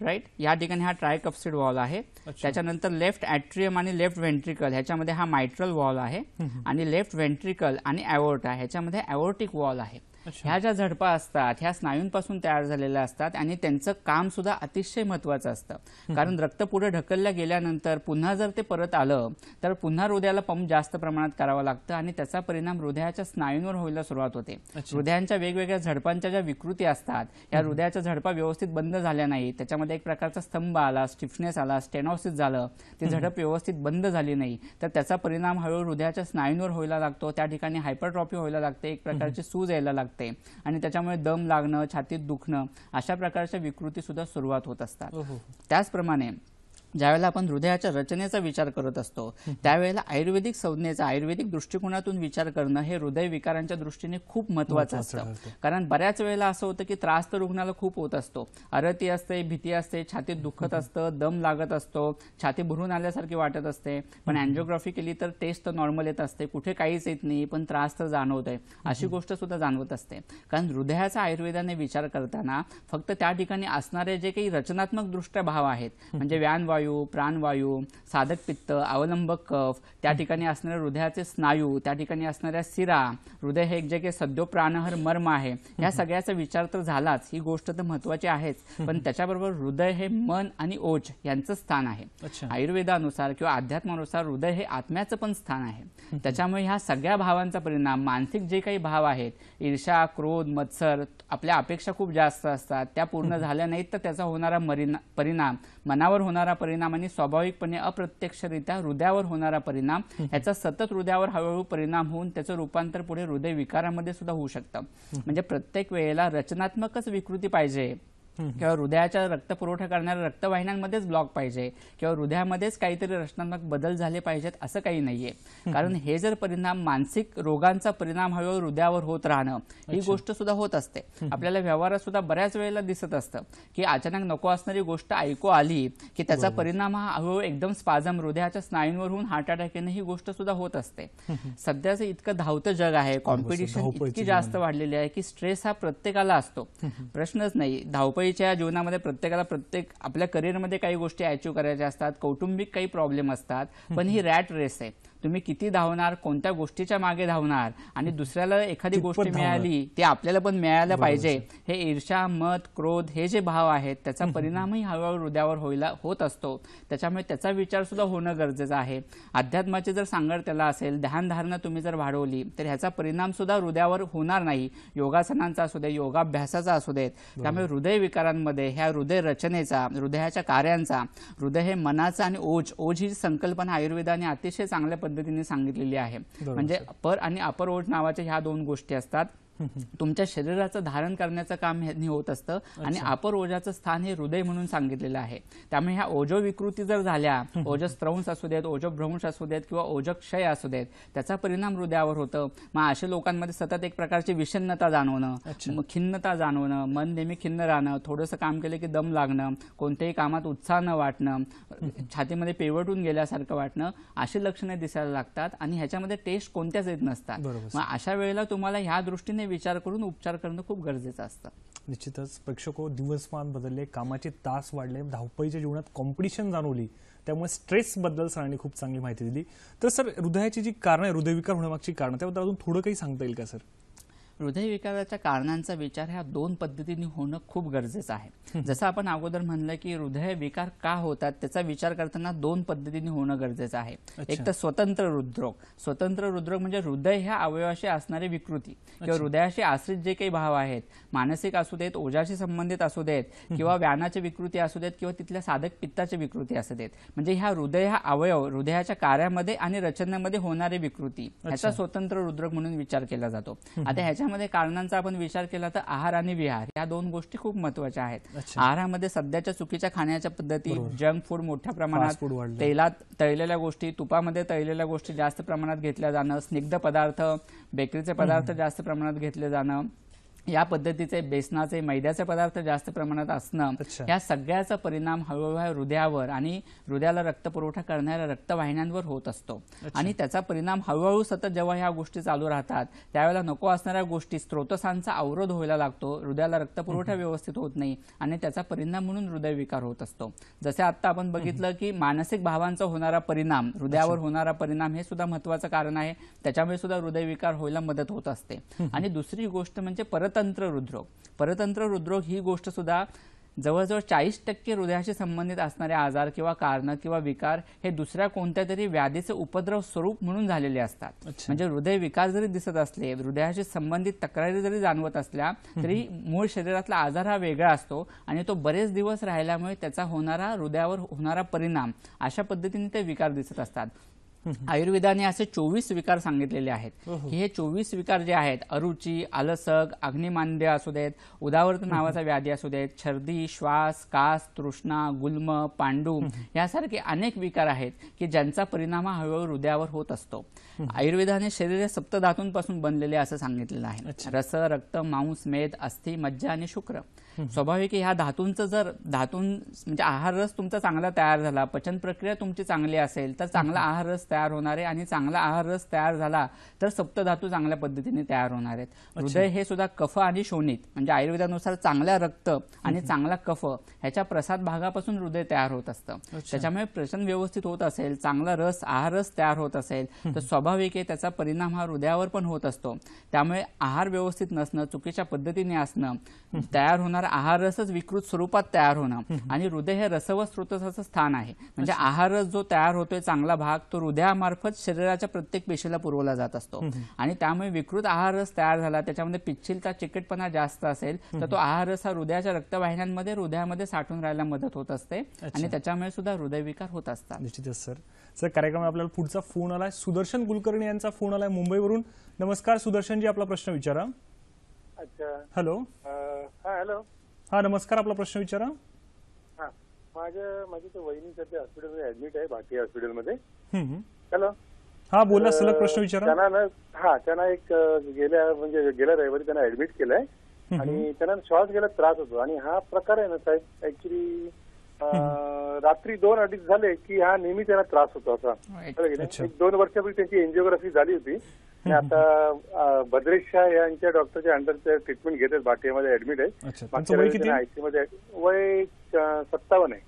राईट. या ठिकाणी हा ट्रायकप्सिड वॉल आहे. त्याच्यानंतर लेफ्ट ॲट्रियम आणि लेफ्ट व्हेंट्रिकल ह्याच्यामध्ये हा मायट्रल वॉल आहे आणि लेफ्ट व्हेंट्रिकल आणि ॲओर्टा ह्याच्यामध्ये ॲओर्टिक वॉल आहे. ह्या ज्या झडपा असतात ह्या स्नायूंपासून तयार झालेल्या असतात आणि त्यांचं काम सुद्धा अतिशय महत्वाचं असतं. कारण रक्त पुढे ढकलल्या गेल्यानंतर पुन्हा जर ते परत आलं तर पुन्हा हृदयाला पंप जास्त प्रमाणात करावं लागतं आणि त्याचा परिणाम हृदयाच्या स्नायूंवर व्हायला सुरुवात होते. हृदयांच्या वेगवेगळ्या झडपांच्या ज्या विकृती असतात या हृदयाच्या झडपा व्यवस्थित बंद झाल्या नाही, त्याच्यामध्ये एक प्रकारचा स्तंभ आला, स्टिफनेस आला, स्टेनोसिस झालं, ती झडप व्यवस्थित बंद झाली नाही तर त्याचा परिणाम हळूहळू हृदयाच्या स्नायूंवर व्हायला लागतो. त्या ठिकाणी हायपरट्रॉफी व्हायला लागते, एक प्रकारची सूज यायला लागते आणि त्याच्यामुळे दम लागणं, छातीत दुखणं अशा प्रकारच्या विकृती सुद्धा सुरुवात होत असतात. त्याचप्रमाणे ज्यावेळेला आपण हृदयाच्या रचनेचा विचार करत असतो त्यावेळेला आयुर्वेदिक संज्ञेचा आयुर्वेदिक दृष्टिकोनातून विचार करणं हे हृदय विकारांच्या दृष्टीने खूप महत्वाचं असतं. कारण बऱ्याच वेळेला असं होतं की त्रास तर रुग्णाला खूप होत असतो, अरती असते, भीती असते, छातीत दुखत असतं, दम लागत असतो, छाती भरून आल्यासारखी वाटत असते, पण अँजिओग्राफी केली तर टेस्ट तर नॉर्मल येत असते, कुठे काहीच येत नाही पण त्रास तर जाणवत आहे, अशी गोष्ट सुद्धा जाणवत असते. कारण हृदयाचा आयुर्वेदाने विचार करताना फक्त त्या ठिकाणी असणारे जे काही रचनात्मक दृष्ट्या भाव आहेत म्हणजे व्यानवायू, प्राणवायू, साधक पित्त, अवलंबक कफ, त्या ठिकाणी असणारे हृदयाचे स्नायू, त्या ठिकाणी असणाऱ्या शिरा, हृदय हे एक जे काही सद्यो प्राणहर मर्म आहे, या सगळ्याचा विचार तर झालाच, ही गोष्ट तर महत्वाची आहेच, पण त्याच्याबरोबर हृदय हे मन आणि ओज यांचं स्थान आहे. आयुर्वेदानुसार किंवा अध्यात्मानुसार हृदय हे आत्म्याचं पण स्थान आहे. त्याच्यामुळे ह्या सगळ्या भावांचा परिणाम, मानसिक जे काही भाव आहेत, ईर्ष्या, क्रोध, मत्सर, आपल्या अपेक्षा खूप जास्त असतात, त्या पूर्ण झाल्या नाहीत तर त्याचा होणारा परिणाम, मनावर होणारा परिणाम आणि स्वाभाविकपणे अप्रत्यक्षरित्या हृदयावर होणारा परिणाम, याचा सतत हृदयावर हळूहळू परिणाम होऊन त्याचं रूपांतर पुढे हृदय विकारामध्ये सुद्धा होऊ शकतं. म्हणजे प्रत्येक वेळेला रचनात्मकच विकृती पाहिजे किंवा हृदयाच्या रक्तपुरवठा करणाऱ्या रक्तवाहिन्यांमध्येच ब्लॉक पाहिजे किंवा हृदयामध्येच काहीतरी रचनात्मक बदल झाले पाहिजेत असं काही नाहीये. कारण हे जर परिणाम मानसिक रोगांचा परिणाम हळूहळू हृदयावर होत राहणं ही गोष्ट सुद्धा होत असते. आपल्याला व्यवहारात सुद्धा बऱ्याच वेळेला दिसत असतं की अचानक नको असणारी गोष्ट ऐकू आली की त्याचा परिणाम हा हळूहळू एकदम स्पाझम हृदयाच्या स्नायूंवर होऊन हार्ट अटॅक येणं ही गोष्ट सुद्धा होत असते. सध्याचं इतकं धावतं जग आहे, कॉम्पिटिशन इतकी जास्त वाढलेली आहे की स्ट्रेस हा प्रत्येकाला असतो, प्रश्नच नाही. धावपळीच्या जीवनामध्ये प्रत्येकाला आपल्या करिअरमध्ये काही गोष्टी अचीव्ह करायच्या असतात, कौटुंबिक काही प्रॉब्लेम असतात, पण ही रॅट रेस आहे. तुम्ही किती धावणार, कोणत्या गोष्टीच्या मागे धावणार आणि दुसऱ्याला एखादी गोष्ट मिळाली ती आपल्याला पण मिळायला पाहिजे, हे ईर्ष्या, मत, क्रोध हे जे भाव आहेत त्याचा परिणामही हळूहळू हृदयावर होत असतो. त्याच्यामुळे त्याचा विचार सुद्धा होणं गरजेचं आहे. अध्यात्माची जर सांगड त्याला असेल, ध्यानधारणा तुम्ही जर वाढवली तर ह्याचा परिणाम सुद्धा हृदयावर होणार नाही. योगासनांचा असू दे, योगाभ्यासाचा असू देत. त्यामुळे हृदय विकारांमध्ये ह्या हृदय रचनेचा, हृदयाच्या कार्यांचा, हृदय हे मनाचा आणि ओज ही संकल्पना आयुर्वेदाने अतिशय चांगल्या पद्धतीने सांगितलेली आहे. म्हणजे अपर आणि अपर ओज नावाच्या ह्या 2 गोष्टी असतात. तुमच्या शरीराचं धारण करण्याचं काम ह्यांनी होत असतं आणि अपर ओजाचं स्थान हे हृदय म्हणून सांगितलेलं आहे. त्यामुळे ह्या ओजो विकृती जर झाल्या, ओजस्त्रंश असू देत, ओजोभ्रंश असू देत किंवा ओजक्षय असू देत, त्याचा परिणाम हृदयावर होतं. मग अशा लोकांमध्ये सतत एक प्रकारची विषण्णता जाणवणं, खिन्नता जाणवणं, मन नेहमी खिन्न राहणं, थोडंसं काम केलं की दम लागणं, कोणत्याही कामात उत्साह न वाटणं, छातीमध्ये पेवटून गेल्यासारखं वाटणं, अशी लक्षणे दिसायला लागतात आणि ह्याच्यामध्ये टेस्ट कोणत्याच येत नसतात. मग अशा वेळेला तुम्हाला ह्या दृष्टीने विचार करून उपचार करणं खूप गरजेचं असतं. निश्चितच प्रेक्षको, दिवसमान बदलले, कामाचे तास वाढले, धावपळीच्या जीवनात कॉम्पिटिशन जाणवली, त्यामुळे स्ट्रेस बद्दल सरांनी खूप चांगली माहिती दिली. तर सर, हृदयाची जी कारण आहे, हृदयविकार होण्यामागची कारण, त्याबद्दल अजून थोडं काही सांगता येईल का सर? हृदयविकाराच्या कारणांचा विचार ह्या दोन पद्धतीने होणं खूप गरजेचं आहे. जसं आपण अगोदर म्हणलं की हृदयविकार का होतात त्याचा विचार करताना दोन पद्धतीने होणं गरजेचं आहे. एक तर स्वतंत्र हृदरोग. स्वतंत्र हृदरोग म्हणजे हृदय ह्या अवयवाशी असणारी विकृती किंवा हृदयाशी आश्रित जे काही भाव आहेत, मानसिक असू देत, ओजाशी संबंधित असू देत, किंवा व्यानाची विकृती असू देत, किंवा तिथल्या साधक पित्ताची विकृती असू देत, म्हणजे ह्या हृदय हा अवयव हृदयाच्या कार्यामध्ये आणि रचनेमध्ये होणारी विकृती ह्याचा स्वतंत्र हृदरोग म्हणून विचार केला जातो. आता ह्याच्यामध्ये कारणांचा आपण विचार केला तर आहार आणि विहार या दोन गोष्टी खूप महत्वाच्या आहेत. आहारामध्ये सध्याच्या चुकीच्या खाण्याच्या पद्धती, जंक फूड मोठ्या प्रमाणात, तेलात तळलेल्या गोष्टी, तुपामध्ये तळलेल्या गोष्टी जास्त प्रमाणात घेतल्या जाणं, स्निग्ध पदार्थ, बेकरीचे पदार्थ जास्त प्रमाणात घेतले जाणं, या पद्धतीचे बेसनाचे, मैद्याचे पदार्थ जास्त प्रमाणात असणं, या सगळ्याचा परिणाम हळूहळू हृदयावर आणि हृदयाला रक्तपुरवठा करणाऱ्या रक्तवाहिन्यांवर होत असतो. आणि त्याचा परिणाम हळूहळू सतत जेव्हा ह्या गोष्टी चालू राहतात त्यावेळेला नको असणाऱ्या गोष्टी, स्त्रोतसांचा अवरोध व्हायला लागतो, हृदयाला रक्तपुरवठा व्यवस्थित होत नाही आणि त्याचा परिणाम म्हणून हृदयविकार होत असतो. जसे आता आपण बघितलं की मानसिक भावांचा होणारा परिणाम, हृदयावर होणारा परिणाम हे सुद्धा महत्वाचं कारण आहे. त्याच्यामुळे सुद्धा हृदयविकार व्हायला मदत होत असते. आणि दुसरी गोष्ट म्हणजे परतंत्र हृदरोग. परतंत्र हृदरोग ही गोष्ट सुद्धा जवळजवळ 40% हृदयाशी संबंधित असणारे आजार किंवा कारण किंवा विकार हे दुसऱ्या कोणत्या तरी व्याधीचे उपद्रव स्वरूप म्हणून झालेले असतात. म्हणजे हृदय विकार जरी दिसत असले, हृदयाशी संबंधित तक्रारी जरी जाणवत असल्या तरी मूळ शरीरातला आजार हा वेगळा असतो आणि तो बरेच दिवस राहिल्यामुळे त्याचा होणारा हृदयावर होणारा परिणाम अशा पद्धतीने ते विकार दिसत असतात. आयुर्वेदाने असे 24 विकार सांगितलेले आहेत की हे 24 विकार जे आहेत, अरुची, आलसक, अग्निमांद्य असू देत, उदावर्त नावाचा व्याधी असू देत, छर्दी, श्वास, कास, तृष्णा, गुल्म, पांडू यासारखे अनेक विकार आहेत की ज्यांचा परिणाम हा हळूहळू हृदयावर होत असतो. आयुर्वेदाने शरीर सप्तधातूंपासून बनलेले असं सांगितलेलं आहे. रस, रक्त, मांस, मेद, अस्थि, मज्जा आणि शुक्र. स्वाभाविक ह्या धातूंचं जर म्हणजे आहार रस तुमचा चांगला तयार झाला, पचन प्रक्रिया तुमची चांगली असेल तर चांगला आहार रस तयार होणार आहे आणि चांगला आहार रस तयार झाला तर सप्तधातू चांगल्या पद्धतीने तयार होणार आहेत. हृदय हे सुद्धा कफ आणि शोणित म्हणजे आयुर्वेदानुसार चांगल्या रक्त आणि चांगला कफ ह्याच्या प्रसाद भागापासून हृदय तयार होत असतं. त्याच्यामुळे पचन व्यवस्थित होत असेल, चांगला रस आहार रस तयार होत असेल तर स्वाभाविक आहे त्याचा परिणाम हा हृदयावर पण होत असतो. त्यामुळे आहार व्यवस्थित नसणं, चुकीच्या पद्धतीने असणं, तयार होणारा आहार रसच विकृत स्वरूपात तयार होणं आणि हृदय हे रसव स्रोतसाचं स्थान आहे. म्हणजे आहार रस जो तयार होतोय चांगला भाग तो हृदयामार्फत शरीराच्या प्रत्येक पेशीला पुरवला जात असतो आणि त्यामुळे विकृत आहार रस तयार झाला, त्याच्यामध्ये पिच्छिलता, चिकटपणा जास्त असेल तर तो आहार रस हा हृदयाच्या रक्तवाहिन्यांमध्ये हृदयामध्ये साठून राहायला मदत होत असते आणि त्याच्यामुळे सुद्धा हृदयविकार होत असतात. निश्चितच सर कार्यक्रम आपल्याला पुढचा फोन आलाय. सुदर्शन कुलकर्णी यांचा फोन आलाय मुंबईवरून. नमस्कार सुदर्शनजी, आपला प्रश्न विचारा. अच्छा, हॅलो. हॅलो. हा नमस्कार, आपला प्रश्न विचारा. माझी तर वहिनी सध्या हॉस्पिटलमध्ये ऍडमिट आहे, भाटी हॉस्पिटलमध्ये. हॅलो. हा बोला, सलग प्रश्न विचारा. त्यांना एक गेल्या रविवारी त्यांना ऍडमिट केलंय आणि त्यांना श्वास घ्यायला त्रास होतो आणि हा प्रकार आहे ना साहेब, ऍक्च्युली रात्री 2-2:30 झाले की हा नेहमी त्यांना त्रास होतो असा. 1-2 वर्षापूर्वी त्यांची एंजिओग्राफी झाली होती आणि आता भद्रेश शाह यांच्या डॉक्टरच्या अंडर ट्रीटमेंट घेतात, भाटियामध्ये ऍडमिट आहे. आयसीयू मध्ये वय 57 आहे.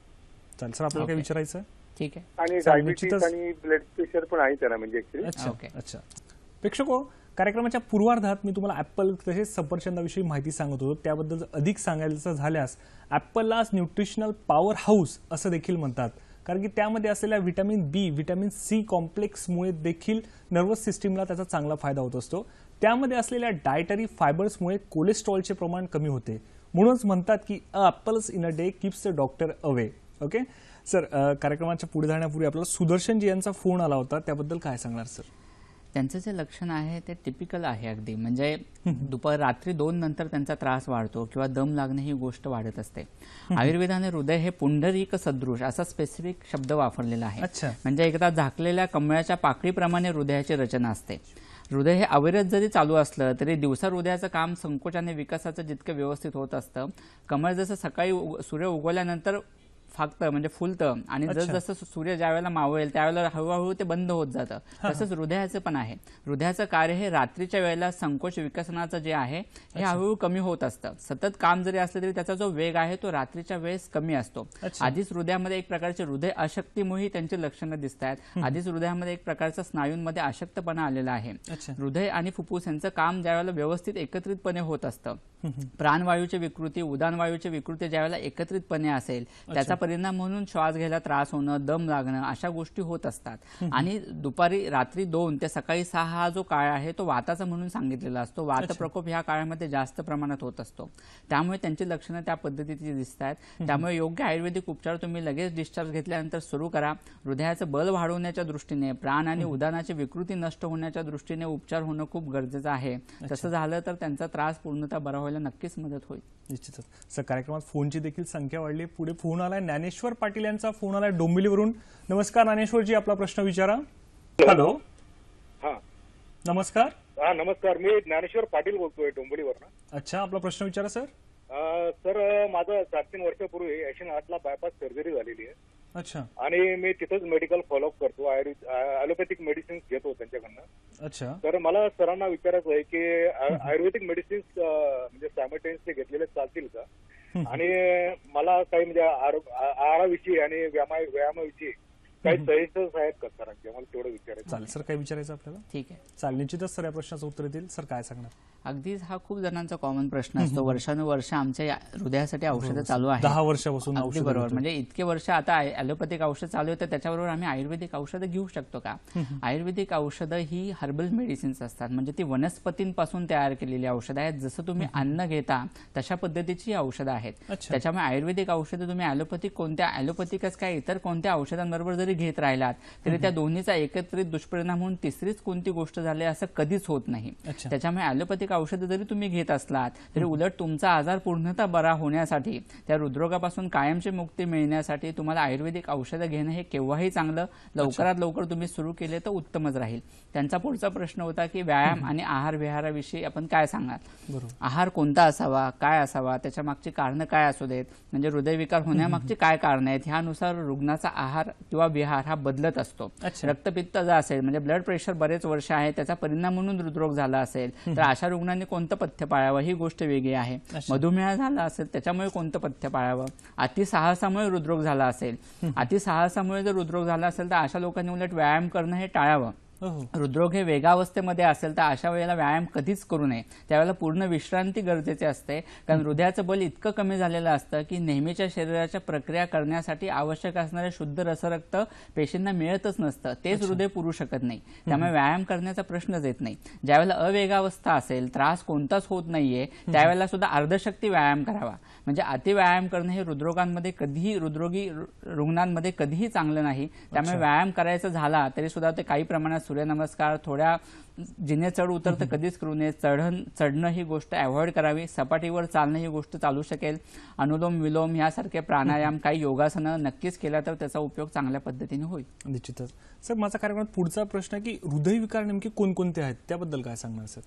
सर आपल्याला काय विचारायचं? ठीक आहे. आणि डायबिटीस आणि ब्लड प्रेशर पण आहे त्यांना म्हणजे ऍक्च्युली. अच्छा. प्रेक्षको, कार्यक्रमाच्या पूर्वार्धात मी तुम्हाला ऍपल तसेच सफरचंदाविषयी माहिती सांगत होतो. त्याबद्दल अधिक सांगायचं झाल्यास ऍपलला न्यूट्रिशनल पॉवर हाऊस असं देखील म्हणतात, कारण की त्यामध्ये असलेल्या व्हिटॅमिन बी, व्हिटॅमिन सी कॉम्प्लेक्समुळे देखील नर्वस सिस्टीमला त्याचा चांगला फायदा होत असतो. त्यामध्ये असलेल्या डायटरी फायबर्समुळे कोलेस्ट्रॉलचे प्रमाण कमी होते. म्हणूनच म्हणतात की apples in a day keeps the doctor away. Okay sir, कार्यक्रमाच्या पुढे जाण्यापूर्वी आपल्याला सुदर्शनजी यांचा फोन आला होता, त्याबद्दल काय सांगणार सर? त्यांचं जे लक्षण आहे ते टिपिकल आहे अगदी. म्हणजे रात्री 2 नंतर त्यांचा त्रास वाढतो किंवा दम लागणे ही गोष्ट वाढत असते. आयुर्वेदाने हृदय हे पुंडरीक सदृश असा स्पेसिफिक शब्द वापरलेला आहे. म्हणजे एकदा झाकलेल्या कमळाच्या पाकळीप्रमाणे हृदयाची रचना असते. हृदय हे अविरत जरी चालू असलं तरी दिवसा हृदयाचं काम संकोचाने विकासाचं जितकं व्यवस्थित होत असतं, कमळ जसं सकाळी सूर्य उगवल्यानंतर फाकतं म्हणजे फुलतं आणि जसं सूर्य ज्यावेळेला मावळेल त्यावेळेला हळूहळू ते बंद होत जातं. तसंच हृदयाचं पण आहे. हृदयाचं कार्य हे रात्रीच्या वेळेला संकोच विकसनाचं जे आहे हे हळूहळू कमी होत असतं. सतत काम जरी असलं तरी त्याचा जो वेग आहे तो रात्रीच्या वेळेस कमी असतो. आधीच हृदयामध्ये एक प्रकारचे हृदय अशक्तीमुळे त्यांची लक्षणं दिसत आहेत. आधीच हृदयामध्ये एक प्रकारचा स्नायूंमध्ये अशक्तपणा आलेला आहे. हृदय आणि फुफ्फुस यांचं काम ज्यावेळेला व्यवस्थित एकत्रितपणे होत असतं, प्राणवायूची विकृती उदानवायूची विकृती ज्यावेळेला एकत्रितपणे असेल त्याचा परिणाम म्हणून श्वास घ्यायला त्रास होणं, दम लागणं अशा गोष्टी होत असतात. आणि रात्री 2 ते सकाळी 6 हा जो काळ आहे तो वाताचा म्हणून सांगितलेला असतो. वात प्रकोप ह्या काळामध्ये जास्त प्रमाणात होत असतो. त्यामुळे त्यांची लक्षणं त्या पद्धतीची दिसत आहेत. त्यामुळे योग्य आयुर्वेदिक उपचार तुम्ही लगेच डिस्चार्ज घेतल्यानंतर सुरू करा. हृदयाचं बल वाढवण्याच्या दृष्टीने, प्राण आणि उदानाची विकृती नष्ट होण्याच्या दृष्टीने उपचार होणं खूप गरजेचं आहे. तसं झालं तर त्यांचा त्रास पूर्णतः बरा व्हायला नक्कीच मदत होईल. निश्चितच सर, कार्यक्रमात फोनची देखील संख्या वाढली. पुढे फोन आलाय ज्ञानेश्वर पाटील यांचा फोन आलाय डोंबिवलीवरून. नमस्कार ज्ञानेश्वरजी, आपला प्रश्न विचारा. हॅलो. हा नमस्कार. हा नमस्कार, मी ज्ञानेश्वर पाटील बोलतोय डोंबिवलीवरनं. अच्छा, आपला प्रश्न विचारा सर. सर माझं 7-3 वर्षापूर्वी ला बायपास सर्जरी झालेली आहे. अच्छा. आणि मी तिथंच मेडिकल फॉलोअप करतो, ॲलोपॅथिक मेडिसिन्स घेतो त्यांच्याकडनं. अच्छा. तर तर मला सरांना विचारायचं आहे की आयुर्वेदिक मेडिसिन्स म्हणजे सायमल्टेनियसली घेतलेले चालतील का? आणि मला काही म्हणजे आहाराविषयी आणि व्यायामाविषयी काही सजेशन्स आहेत का सरांचे? मला तेवढं विचारायचं. चालेल सर, काय विचारायचं आपल्याला? ठीक आहे, चालेल. निश्चितच सर या प्रश्नाचं उत्तर देतील. सर काय सांगणार? अगदीच हा खूप जणांचा कॉमन प्रश्न असतो. वर्षानुवर्ष आमच्या हृदयासाठी औषधं चालू आहेत. 10 वर्षापासून अगदी बरोबर. म्हणजे इतके वर्ष आता ॲलोपॅथिक औषध चालू आहे तर त्याच्याबरोबर आम्ही आयुर्वेदिक औषधं घेऊ शकतो का? आयुर्वेदिक औषधं ही हर्बल मेडिसिन्स असतात. म्हणजे ती वनस्पतींपासून तयार केलेली औषधं आहेत. जसं तुम्ही अन्न घेता तशा पद्धतीची औषधं आहेत. त्याच्यामुळे आयुर्वेदिक औषधं तुम्ही ॲलोपॅथिकच काय इतर कोणत्या औषधांबरोबर जरी घेत राहिलात तरी त्या दोन्हीचा एकत्रित दुष्परिणाम म्हणून तिसरीच कोणती गोष्ट झाली असं कधीच होत नाही. त्याच्यामुळे ॲलोपॅथिक औषधं जरी तुम्ही घेत असलात तरी उलट तुमचा आजार पूर्णतः बरा होण्यासाठी, त्या हृदरोगापासून कायमची मुक्ती मिळण्यासाठी तुम्हाला आयुर्वेदिक औषधं घेणं हे केव्हाही चांगलं. लवकरात लवकर तुम्ही सुरू केले तर उत्तमच राहील. त्यांचा पुढचा प्रश्न होता की व्यायाम आणि आहार विहाराविषयी आपण काय सांगाल? आहार कोणता असावा, काय असावा, त्याच्या मागची कारणं काय असू देत, म्हणजे हृदयविकार होण्यामागची काय कारण आहेत, ह्यानुसार रुग्णाचा आहार किंवा विहार हा बदलत असतो. रक्तपित्त जर असेल म्हणजे ब्लड प्रेशर बरेच वर्ष आहे त्याचा परिणाम म्हणून हृदरोग झाला असेल तर अशा रुग्णांनी कोणतं पथ्य पाळावं ही गोष्ट वेगळी आहे. मधुमेह झाला असेल त्याच्यामुळे कोणतं पथ्य पाळावं, अतिसाहसामुळे हृदरोग झाला असेल, अतिसाहसामुळे जर हृदरोग झाला असेल तर अशा लोकांनी उलट व्यायाम करणं हे टाळावं. हृदरोग हे वेगावस्थेमध्ये असेल तर अशा वेळेला व्यायाम कधीच करू नये. त्यावेळेला पूर्ण विश्रांती गरजेची असते. कारण हृदयाचं बल इतकं कमी झालेलं असतं की नेहमीच्या शरीराच्या प्रक्रिया करण्यासाठी आवश्यक असणारे शुद्ध रसरक्त पेशींना मिळतच नसतं. तेच हृदय पुरू शकत नाही. त्यामुळे व्यायाम करण्याचा प्रश्नच येत नाही. ज्यावेळेला अवेगावस्था असेल, त्रास कोणताच होत नाहीये, त्यावेळेला सुद्धा अर्धशक्ती व्यायाम करावा. म्हणजे अति व्यायाम करणं हे हृदरोगी रुग्णांमध्ये कधीही चांगलं नाही. त्यामुळे व्यायाम करायचा झाला तरी सुद्धा ते काही प्रमाणात सूर्यनमस्कार, थोड्या जिने चढ उतर तर कधीच करू नये. चढणं ही गोष्ट अवॉइड करावी. सपाटीवर चालणं ही गोष्ट चालू शकेल. अनुलोम विलोम यासारखे प्राणायाम, काही योगासनं नक्कीच केला तर त्याचा उपयोग चांगल्या पद्धतीने होईल. निश्चितच सर, माझा कार्यक्रमात पुढचा प्रश्न की हृदयविकार नेमके कोणकोणते आहेत त्याबद्दल काय सांगणार सर?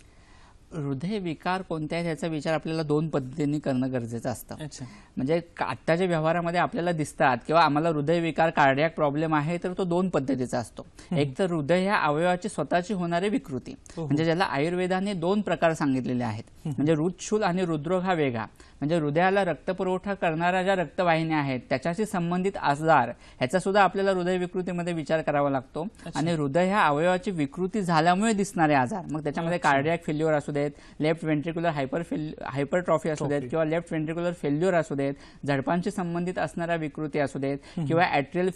हृदयविकार कोणत्या आहेत याचा विचार आपल्याला 2 पद्धतीने करणं गरजेचं असतं. म्हणजे आत्ताच्या व्यवहारामध्ये आपल्याला दिसतात किंवा आम्हाला हृदयविकार, कार्डियाक प्रॉब्लेम आहे तर तो 2 पद्धतीचा असतो. एक तर हृदय ह्या अवयवाची स्वतःची होणारी विकृती, म्हणजे ज्याला आयुर्वेदाने 2 प्रकार सांगितलेले आहेत. म्हणजे हृदशूल आणि हृदरोग हा वेगळा. म्हणजे हृदयाला रक्तपुरवठा करणाऱ्या ज्या रक्तवाहिन्या आहेत त्याच्याशी संबंधित आजार ह्याचा सुद्धा आपल्याला हृदय विकृतीमध्ये विचार करावा लागतो. आणि हृदय ह्या अवयवाची विकृती झाल्यामुळे दिसणारे आजार, मग त्याच्यामध्ये कार्डियाक फेल्युअर असू देत, लेफ्ट व्हेंट्रिक्युलर हायपरट्रॉफी असू देत किंवा लेफ्ट व्हेंट्रिक्युलर फेल्युअर असू देत, झडपांशी संबंधित असणाऱ्या विकृती असू देत किंवा ॲट्रियल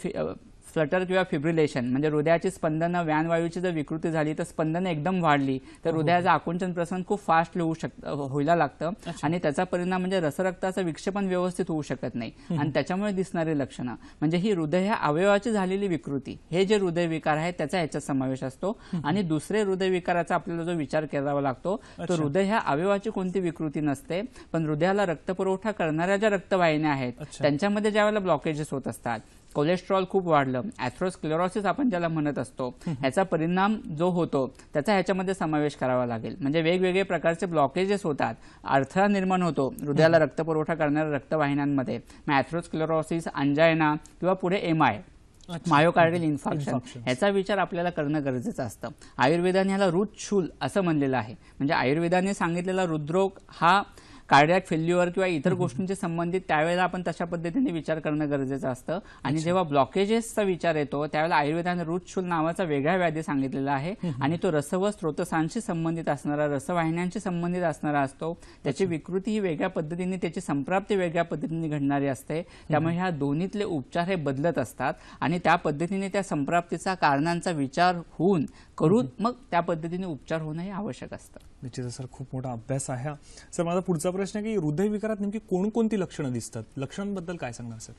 फ्लटर किंवा फिब्रिलेशन, म्हणजे हृदयाची स्पंदनं, व्यानवायूची जर विकृती झाली तर स्पंदनं एकदम वाढली तर हृदयाचं आकुंचन प्रसरण खूप फास्ट व्हायला लागतं आणि त्याचा परिणाम म्हणजे रसरक्ताचं विक्षेपण व्यवस्थित होऊ शकत नाही. आणि त्याच्यामुळे दिसणारी लक्षणं म्हणजे ही हृदय ह्या अवयवाची झालेली विकृती, हे जे हृदयविकार आहे त्याचा ह्याच्यात समावेश असतो. आणि दुसरे हृदयविकाराचा आपल्याला जो विचार करावा लागतो तो हृदय ह्या अवयवाची कोणती विकृती नसते, पण हृदयाला रक्तपुरवठा करणाऱ्या ज्या रक्तवाहिन्या आहेत त्यांच्यामध्ये ज्यावेळेला ब्लॉकेजेस होत असतात, कोलेस्ट्रॉल खूप वाढलं, ॲथेरोस्क्लेरोसिस आपण ज्याला म्हणत असतो, ह्याचा परिणाम जो होतो त्याचा ह्याच्यामध्ये समावेश करावा लागेल. म्हणजे वेगवेगळे प्रकारचे ब्लॉकेजेस होतात, अडथळा निर्माण होतो हृदयाला रक्तपुरवठा करणाऱ्या रक्तवाहिन्यांमध्ये. मग ॲथेरोस्क्लेरोसिस, अंजायना किंवा पुढे MI मायोकार्डियल इन्फार्क्शन ह्याचा विचार आपल्याला करणं गरजेचं असतं. आयुर्वेदाने ह्याला रूट शूल असं म्हणलेलं आहे. म्हणजे आयुर्वेदाने सांगितलेला हृदरोग हा कार्डियाक फेल्युअर किंवा इतर गोष्टींशी संबंधित त्यावेळेला आपण तशा पद्धतीने विचार करणं गरजेचं असतं. आणि जेव्हा ब्लॉकेजेसचा विचार येतो त्यावेळेला आयुर्वेदाने रूट शूल नावाचा वेगळा व्याधी सांगितलेला आहे आणि तो रस व स्रोतसांशी संबंधित असणारा, रसवाहिन्यांशी संबंधित असणारा असतो. त्याची विकृती ही वेगळ्या पद्धतीने, त्याची संप्राप्ती वेगळ्या पद्धतीने घडणारी असते. त्यामुळे ह्या दोन्हीतले उपचार हे बदलत असतात आणि त्या पद्धतीने त्या संप्राप्तीचा, कारणांचा विचार होऊन करून मग त्या पद्धतीने उपचार होणं हे आवश्यक असतं. निश्चितच सर, खूप मोठा अभ्यास आहे. सर, माझा पुढचा प्रश्न आहे की हृदयविकारात नेमकी कोणकोणती लक्षणं दिसतात? लक्षणांबद्दल काय सांगणार सर?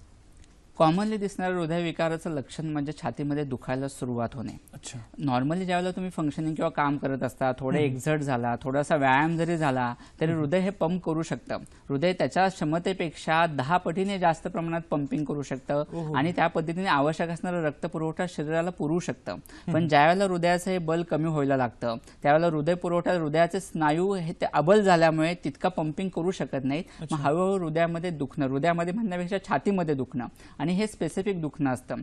कॉमनली दिसणाऱ्या हृदयविकाराचं लक्षण म्हणजे छातीमध्ये दुखायला सुरुवात होणे. अच्छा. नॉर्मली ज्यावेळेला तुम्ही फंक्शनिंग किंवा काम करत असता, थोडे एक्झर्ट झाला, थोडासा व्यायाम जरी झाला तरी हृदय हे पंप करू शकतं. हृदय त्याच्या क्षमतेपेक्षा 10 पटीने जास्त प्रमाणात पंपिंग करू शकतं आणि त्या पद्धतीने आवश्यक असणारा रक्तपुरवठा शरीराला पुरवू शकतं. पण ज्यावेळेला हृदयाचं हे बल कमी व्हायला लागतं त्यावेळेला हृदय पुरवठा, हृदयाचे स्नायू हे ते अबल झाल्यामुळे तितका पंपिंग करू शकत नाहीत. मग हळूहळू हृदयामध्ये दुखणं, हृदयामध्ये म्हणण्यापेक्षा छातीमध्ये दुखणं, आणि हे स्पेसिफिक दुखणं असतं.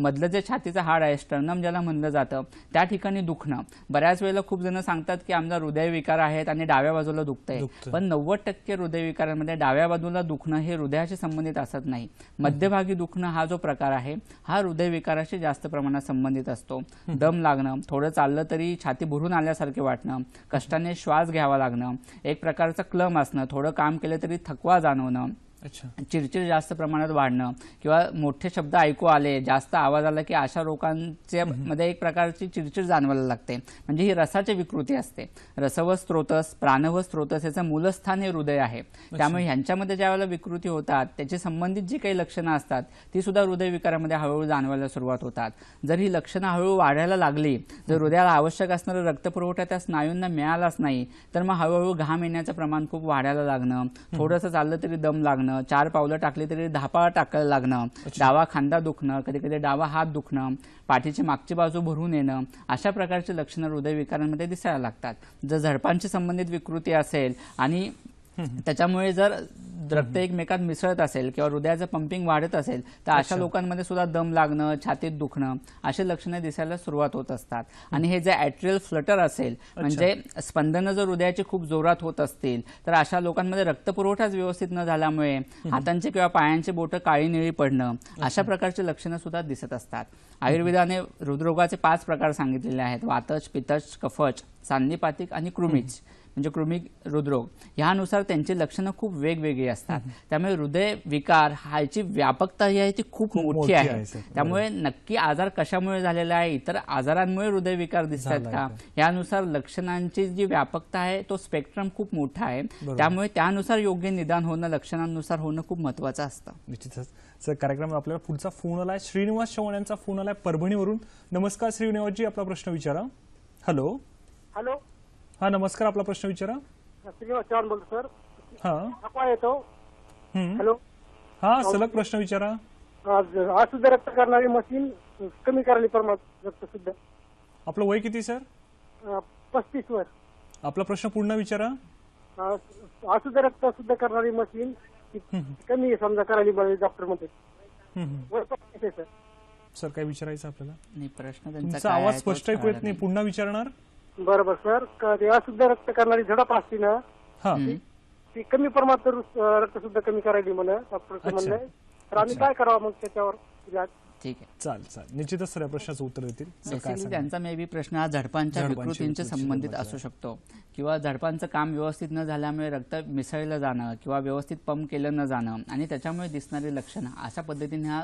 मधलं जे छातीचं हाड आहे, स्टर्नम ज्याला म्हणलं जातं, त्या ठिकाणी दुखणं. बऱ्याच वेळेला खूप जण सांगतात की आमचा हृदयविकार आहेत आणि डाव्या बाजूला दुखतंय, पण 90% हृदयविकारांमध्ये डाव्या बाजूला दुखणं हे हृदयाशी संबंधित असत नाही. मध्यभागी दुखणं हा जो प्रकार आहे हा हृदयविकाराशी जास्त प्रमाणात संबंधित असतो. दम लागणं, थोडं चाललं तरी छाती भरून आल्यासारखे वाटणं, कष्टाने श्वास घ्यावा लागणं, एक प्रकारचं क्लम असणं, थोडं काम केलं तरी थकवा जाणवणं, चिडचिड जास्त प्रमाणात वाढणं किंवा मोठे शब्द ऐकू आले, जास्त आवाज आला की अशा लोकांच्या मध्ये एक प्रकारची चिडचिड जाणवायला लागते. म्हणजे ही रसाची विकृती असते. रस व स्त्रोतस, प्राण व स्त्रोतस याचं मूलस्थान हे हृदय आहे. त्यामुळे ह्यांच्यामध्ये ज्यावेळेला विकृती होतात त्याची संबंधित जी काही लक्षणं असतात ती सुद्धा हृदयविकारामध्ये हळूहळू जाणवायला सुरुवात होतात. जर ही लक्षणं हळूहळू वाढायला लागली, जर हृदयाला आवश्यक असणारा रक्तपुरवठा त्या स्नायूंना मिळालाच नाही तर मग हळूहळू घाम येण्याचं प्रमाण खूप वाढायला लागणं, थोडंसं चाललं तरी दम लागणं, 4 पावलं टाकली तरी 10 पावलं टाकायला लागणं, डावा खांदा दुखणं, कधी कधी डावा हात दुखणं, पाठीची मागची बाजू भरून येणं, अशा प्रकारची लक्षणं हृदयविकारांमध्ये दिसायला लागतात. जर झडपांशी संबंधित विकृती असेल आणि त्याच्यामुळे जर रक्त एकमेकात मिसळत असेल किंवा हृदयाचं पंपिंग वाढत असेल तर अशा लोकांमध्ये सुद्धा दम लागणं, छातीत दुखणं अशी लक्षणं दिसायला सुरुवात होत असतात. आणि हे जे ॲट्रियल फ्लटर असेल, म्हणजे स्पंदनं जर हृदयाची खूप जोरात होत असतील तर अशा लोकांमध्ये रक्तपुरवठाच व्यवस्थित न झाल्यामुळे हातांचे किंवा पायांचे बोटं काळी निळी पडणं, अशा प्रकारची लक्षणं सुद्धा दिसत असतात. आयुर्वेदाने हृदरोगाचे 5 प्रकार सांगितलेले आहेत: वातज, पित्तज, कफज, सांधिपातिक आणि कृमिज, म्हणजे कृमिक हृदरोग. ह्यानुसार त्यांची लक्षणं खूप वेगवेगळी असतात. त्यामुळे हृदय विकार ह्याची व्यापकता जी आहे ती खूप मोठी आहे. त्यामुळे नक्की आजार कशामुळे झालेला आहे, इतर आजारांमुळे हृदयविकार दिसतात का, यानुसार लक्षणांची जी व्यापकता आहे तो स्पेक्ट्रम खूप मोठा आहे. त्यामुळे त्यानुसार योग्य निदान होणं, लक्षणांनुसार होणं खूप महत्वाचं असतं. निश्चितच सर, कार्यक्रमात आपल्याला पुढचा फोन आलाय. श्रीनिवास चव्हाण यांचा फोन आलाय परभणीवरून. नमस्कार श्रीनिवासजी, आपला प्रश्न विचारा. हॅलो. हॅलो. हा नमस्कार, आपला प्रश्न विचारा. श्रीनिवास चव्हाण बोलतो सर. हा येतो. हॅलो. हा सलग प्रश्न विचारा. अशुद्ध रक्त करणारी मशीन कमी करायला प्रमाणात रक्त शुद्ध. आपलं वय किती सर? 35 वर. आपला प्रश्न पूर्ण विचारा. अशुद्ध रक्त शुद्ध करणारी मशीन कमी समजा करायला पाहिजे डॉक्टर मध्ये. वय 35 आहे सर. सर काय विचारायचं आपल्याला? नाही, प्रश्न तुमचा आवाज स्पष्ट ऐकू येत नाही, पुन्हा विचारणार. बरोबर सर. अशुद्ध रक्त करणारी झडप असते ना, ती कमी प्रमाणात रक्त शुद्ध कमी करायली म्हणा डॉक्टरचं म्हणणं आहे. तर आम्ही काय करावं मग त्याच्यावर इलाज? ठीक आहे, चालेल. निश्चितच सर या प्रश्नाचं उत्तर देतील. त्यांचा मे बी प्रश्न हा झडपांच्या विकृतींशी संबंधित असू शकतो किंवा झडपांचं काम व्यवस्थित न झाल्यामुळे रक्त मिसळलं जाणं किंवा व्यवस्थित पंप केलं न जाणं आणि त्याच्यामुळे दिसणारी लक्षणं, अशा पद्धतीने हा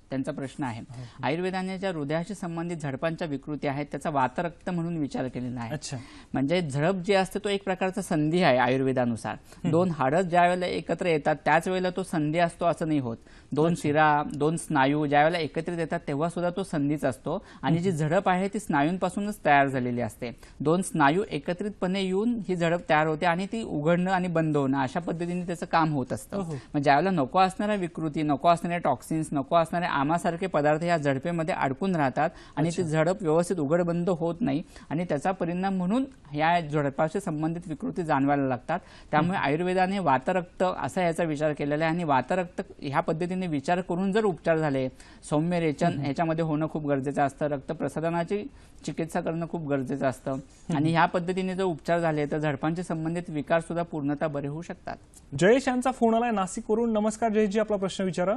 त्यांचा प्रश्न आहे. आयुर्वेदाने ज्या हृदयाशी संबंधित झडपांच्या विकृती आहेत त्याचा वातरक्त म्हणून विचार केलेला आहे. म्हणजे झडप जे असते तो एक प्रकारचा संधी आहे आयुर्वेदानुसार. दोन हाडं ज्या वेळेला एकत्र येतात त्याच वेळेला तो संधी असतो असं नाही होत. दोन शिरा, दोन स्नायू ज्या वेळेला एकत्रित येतात तेव्हा सुद्धा तो संधीच असतो. आणि जी झडप आहे ती स्नायूंपासूनच तयार झालेली असते. दोन स्नायू एकत्रितपणे येऊन ही झडप तयार होते आणि ती उघडणं आणि बंद होणं अशा पद्धतीने त्याचं काम होत असतं. म्हणजे ज्यावेळेला नको असणाऱ्या विकृती, नको असणारे टॉक्सिन्स, नको असणारे आमासारखे पदार्थ या झडपेमध्ये अडकून राहतात आणि ती झडप व्यवस्थित उघड बंद होत नाही आणि त्याचा परिणाम म्हणून या झडपाशी संबंधित विकृती जाणवायला लागतात. त्यामुळे आयुर्वेदाने वातरक्त असा याचा विचार केलेला आहे आणि वातरक्त ह्या पद्धतीने विचार करून जर उपचार झाले, सौम्य रेचन ह्याच्यामध्ये होणं खूप गरजेचं असतं. रक्तप्रसारणाची चिकित्सा करणं खूप गरजेचं असतं आणि ह्या पद्धतीने जर उपचार झाले तर झडपांशी संबंधित विकार सुद्धा पूर्णतः बरे होऊ शकतात. जयेश यांचा फोन आलाय नाशिकवरून. नमस्कार जयेशजी, आपला प्रश्न विचारा.